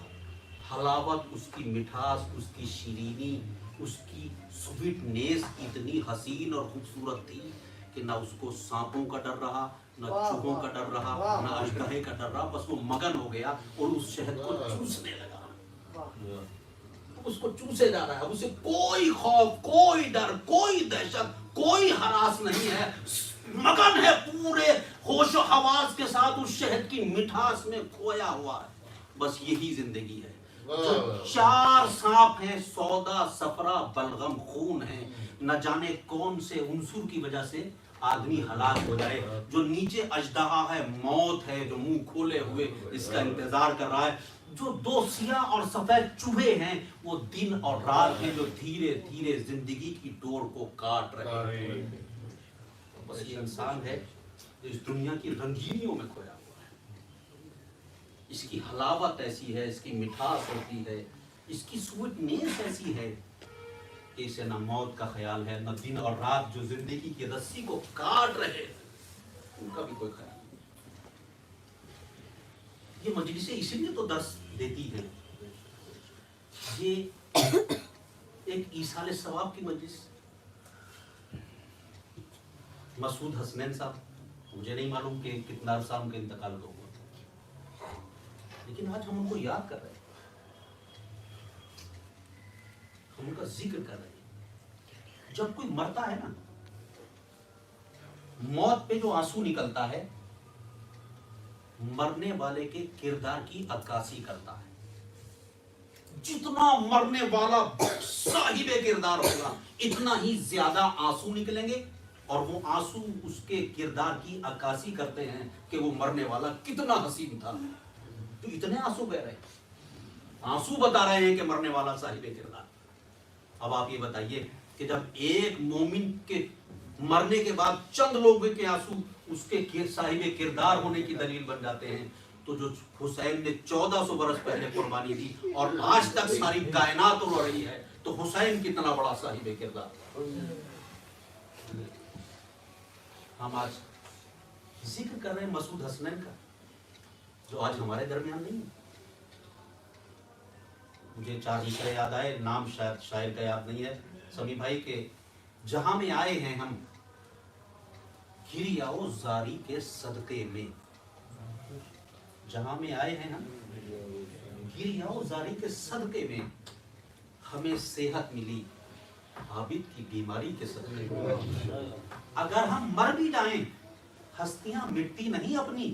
حلاوت، اس کی مٹھاس، اس کی شیرینی، اس کی سویٹنیس اتنی حسین اور خوبصورت تھی کہ نہ اس کو سانپوں کا ڈر رہا، نہ چوہوں کا ڈر رہا، نہ اژدہے کا ڈر رہا، بس وہ مگن ہو گیا اور اس شہد کو چوسنے لگا۔ اس کو چوسے جا رہا ہے، اسے کوئی خوف، کوئی ڈر، کوئی دہشت، کوئی ہراس نہیں ہے، مگن ہے پورے ہوش و حواس کے ساتھ اس شہد کی مٹھاس میں کھویا ہوا ہے۔ بس یہی زندگی ہے۔ جو 4 سانپ ہیں، سودا، صفرا، بلغم، خون ہیں، نہ جانے کون سے عنصر کی وجہ سے آدمی ہلاک ہو جائے۔ جو نیچے اژدہا ہے، موت ہے جو منہ کھولے ہوئے اس کا انتظار کر رہا ہے۔ جو 2 سیاہ اور سفید چوہے ہیں وہ دن اور رات ہیں جو دھیرے دھیرے زندگی کی ڈور کو کاٹ رہے ہیں۔ بس یہ انسان ہے جو اس دنیا کی رنگینیوں میں کھویا ہوا ہے۔ اس کی حلاوت ایسی ہے، اس کی مٹھاس ہوتی ہے، اس کی سویٹنیس ایسی ہے کہ اسے نہ موت کا خیال ہے، نہ دن اور رات جو زندگی کی رسی کو کاٹ رہے ہیں ان کا بھی کوئی خیال نہیں۔ یہ مجلسیں اسی لیے تو درس دیتی ہیں، یہ ایک ایصال ثواب کی مجلس۔ مسعود حسنین صاحب، مجھے نہیں معلوم کہ کتنا عرصہ ان کے انتقال کو ہوا، لیکن آج ہم ان کو یاد کر رہے ہیں، ہم ان کا ذکر کر رہے ہیں۔ جب کوئی مرتا ہے نا، موت پہ جو آنسو نکلتا ہے مرنے والے کے کردار کی عکاسی کرتا ہے۔ جتنا مرنے والا صاحب کردار ہوگا اتنا ہی زیادہ آنسو نکلیں گے، اور وہ آنسو اس کے کردار کی عکاسی کرتے ہیں کہ وہ مرنے والا کتنا حسین تھا۔ تو اتنے آنسو بہ رہے ہیں، آنسو بتا رہے ہیں کہ مرنے والا صاحب کردار۔ اب آپ یہ بتائیے کہ جب ایک مومن کے مرنے کے بعد چند لوگوں کے آنسو اس کے صاحب کردار ہونے کی دلیل بن جاتے ہیں، تو جو حسین نے 1400 برس پہلے قربانی دی اور آج تک ساری کائنات رو رہی ہے، تو حسین کتنا بڑا صاحب کردار۔ ہم آج ذکر کر رہے ہیں مسعود حسنین کا، جو آج ہمارے درمیان نہیں ہے۔ مجھے 4 ذکر یاد آئے، نام شاید شاعر کا یاد نہیں ہے سمی بھائی، کہ جہاں میں آئے ہیں ہم گری آؤ زاری کے صدقے میں، جہاں میں آئے ہیں ہم گری آؤ زاری کے صدقے میں، ہمیں صحت ملی عابد کی بیماری کے صدقے میں۔ اگر ہم مر بھی جائیں ہستیاں مٹتی نہیں اپنی،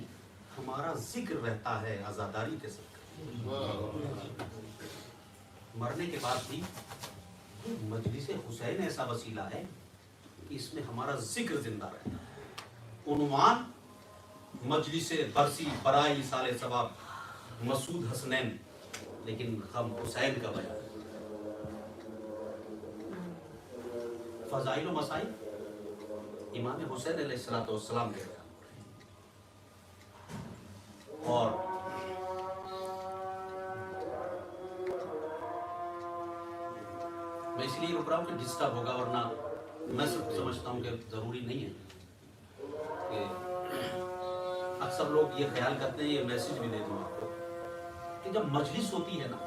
ہمارا ذکر رہتا ہے عزاداری کے صدقے۔ مرنے کے بعد بھی مجلس حسین ایسا وسیلہ ہے کہ اس میں ہمارا ذکر زندہ رہتا ہے۔ عنوان مجلس برسی برائے ایصال ثواب مسعود حسنین، لیکن ہم حسین کا بیان۔ فضائل و مسائل امام حسین علیہ السلام کے بیان، اور میں اس لیے رک رہا ہوں کہ ڈسٹرب ہوگا، ورنہ میں سمجھتا ہوں کہ ضروری نہیں ہے کہ اکثر لوگ یہ خیال کرتے ہیں، یہ میسج بھی دے دوں آپ کو کہ جب مجلس ہوتی ہے نا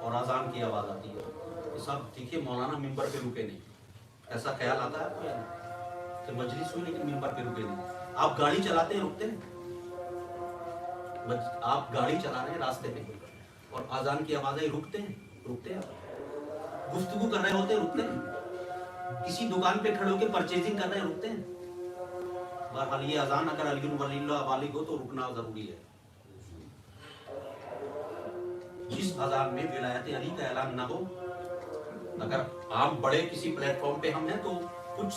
اور اذان کی آواز آتی ہے کہ صاحب دیکھیے مولانا ممبر پہ رکے نہیں، ایسا خیال آتا ہے آپ کو کہ مجلس ہوئی لیکن ممبر پہ رکے نہیں؟ آپ گاڑی چلاتے ہیں رکتے ہیں، آپ گاڑی چلا رہے ہیں راستے میں اور اذان کی آوازیں رکتے ہیں، گفتگو کر رہے ہوتے ہیں رکتے ہیں، کسی دکان پہ کھڑے ہو کے پرچیزنگ کر رہے ہیں رکتے ہیں۔ بہرحال یہ اذان اگر علی ولی اللہ بالغ ہو تو رکنا ضروری ہے۔ جس اذان میں ولایت علی کا اعلان نہ ہو، اگر آپ بڑے کسی پلیٹ فارم پہ ہم ہیں تو کچھ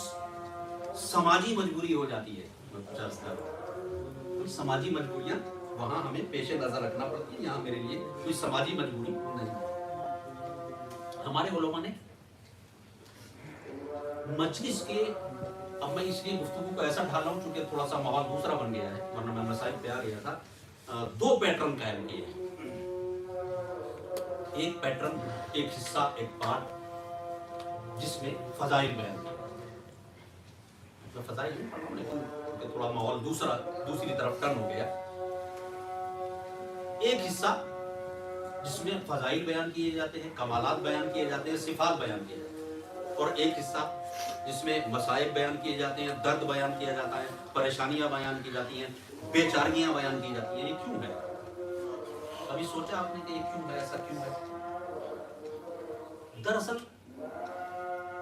سماجی مجبوری ہو جاتی ہے، کچھ سماجی مجبوریاں وہاں ہمیں پیش نظر رکھنا پڑتی ہے، یہاں میرے لیے کوئی سماجی مجبوری نہیں۔ ہمارے علماء نے مجلس کے، اب میں اس لیے گفتگو کو ایسا ڈھال رہا ہوں چونکہ تھوڑا سا ماحول دوسرا بن گیا ہے، ورنہ میں مسائل پہ آ گیا تھا، 2 پیٹرن قائم کیے ہیں۔ ایک پیٹرن، ایک حصہ، ایک پارٹ جس میں فضائل بیان کیا، میں فضائل نہیں پڑھ رہا ہوں لیکن تھوڑا ماحول دوسری طرف ٹرن ہو گیا۔ ایک حصہ جس میں فضائل بیان کیے جاتے ہیں، کمالات بیان کیے جاتے ہیں، صفات بیان کیے جاتے ہیں، اور ایک حصہ جس میں مصائب بیان کیے جاتے ہیں، درد بیان کیا جاتا ہے، پریشانیاں بیان کی جاتی ہیں، بے چاریاں بیان کی جاتی ہیں۔ یہ کیوں ہے؟ کبھی سوچا آپ نے کہ یہ کیوں ہے، ایسا کیوں ہے؟ دراصل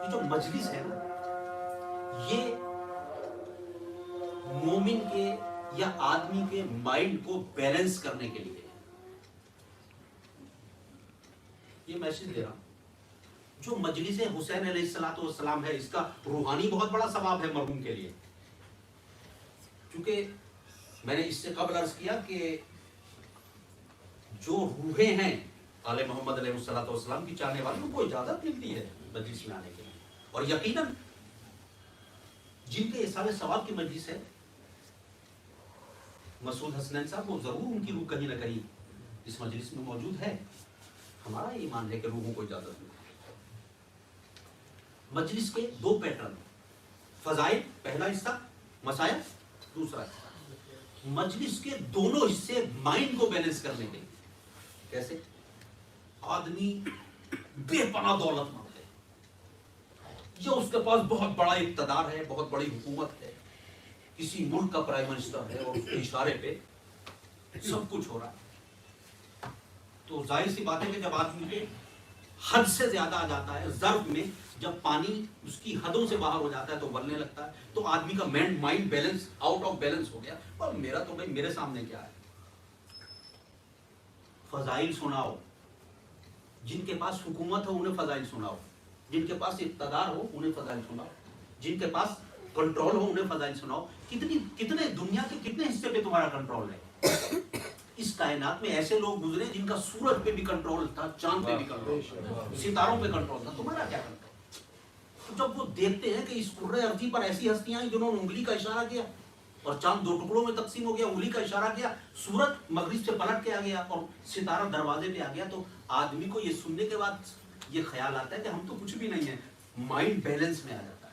یہ جو مجلس ہے نا، یہ مومن کے یا آدمی کے مائنڈ کو بیلنس کرنے کے لیے یہ میسج دے رہا ہوں۔ جو مجلس حسین علیہ السلام ہے، اس کا روحانی بہت بڑا ثواب ہے مرحوم کے لیے، کیونکہ میں نے اس سے قبل عرض کیا کہ جو روحیں ہیں آل محمد علیہ السلام کی چاہنے والوں کو اجازت ملتی ہے مجلس میں آنے کے لیے، اور یقیناً جن کے ایصال ثواب کی مجلس ہے مسعود حسنین صاحب، وہ ضرور ان کی روح کہیں نہ کہیں اس مجلس میں موجود ہے۔ ہمارا ایمان ہے کہ روحوں کو اجازت ملتی ہے۔ مجلس کے 2 پیٹرن، فضائل پہلا حصہ، مسائل دوسرا حصہ۔ مجلس کے دونوں حصے مائنڈ کو بیلنس کرنے کے لیے کیسے؟ آدمی بے پناہ دولت مند ہے، یا اس کے پاس بہت بڑا اقتدار ہے، بہت بڑی حکومت ہے، کسی ملک کا پرائم منسٹر ہے اور اس کے اشارے پہ سب کچھ ہو رہا ہے، تو ظاہر سی بات ہے کہ جب آدمی کے حد سے زیادہ آ جاتا ہے، ظرف میں جب پانی اس کی حدوں سے باہر ہو جاتا ہے تو ابلنے لگتا ہے، تو آدمی کا mind balance out of balance ہو گیا، اور میرا تو بھائی میرے سامنے کیا ہے۔ فضائل سناؤ، جن کے پاس حکومت ہو انہیں فضائل سناؤ، جن کے پاس اقتدار ہو انہیں فضائل سناؤ، جن کے پاس کنٹرول ہو انہیں فضائل سناؤ۔ کتنے دنیا کے کتنے حصے پہ تمہارا کنٹرول ہے؟ اس کائنات میں ایسے لوگ گزرے جن کا سورج پہ بھی کنٹرول تھا، چاند پہ بھی کنٹرول تھا، ستاروں پہ کنٹرول تھا، تمہارا کیا کنٹرول؟ جب وہ دیکھتے ہیں کہ اس کرۂ ارضی پر ایسی ہستیاں ہیں جنہوں نے انگلی کا اشارہ کیا اور چاند 2 ٹکڑوں میں تقسیم ہو گیا، انگلی کا اشارہ کیا، سورج مغرب سے پلٹ کے آ گیا اور ستارہ دروازے پہ آ گیا، تو آدمی کو یہ سننے کے بعد یہ خیال آتا ہے کہ ہم تو کچھ بھی نہیں ہیں، مائنڈ بیلنس میں آ جاتا ہے۔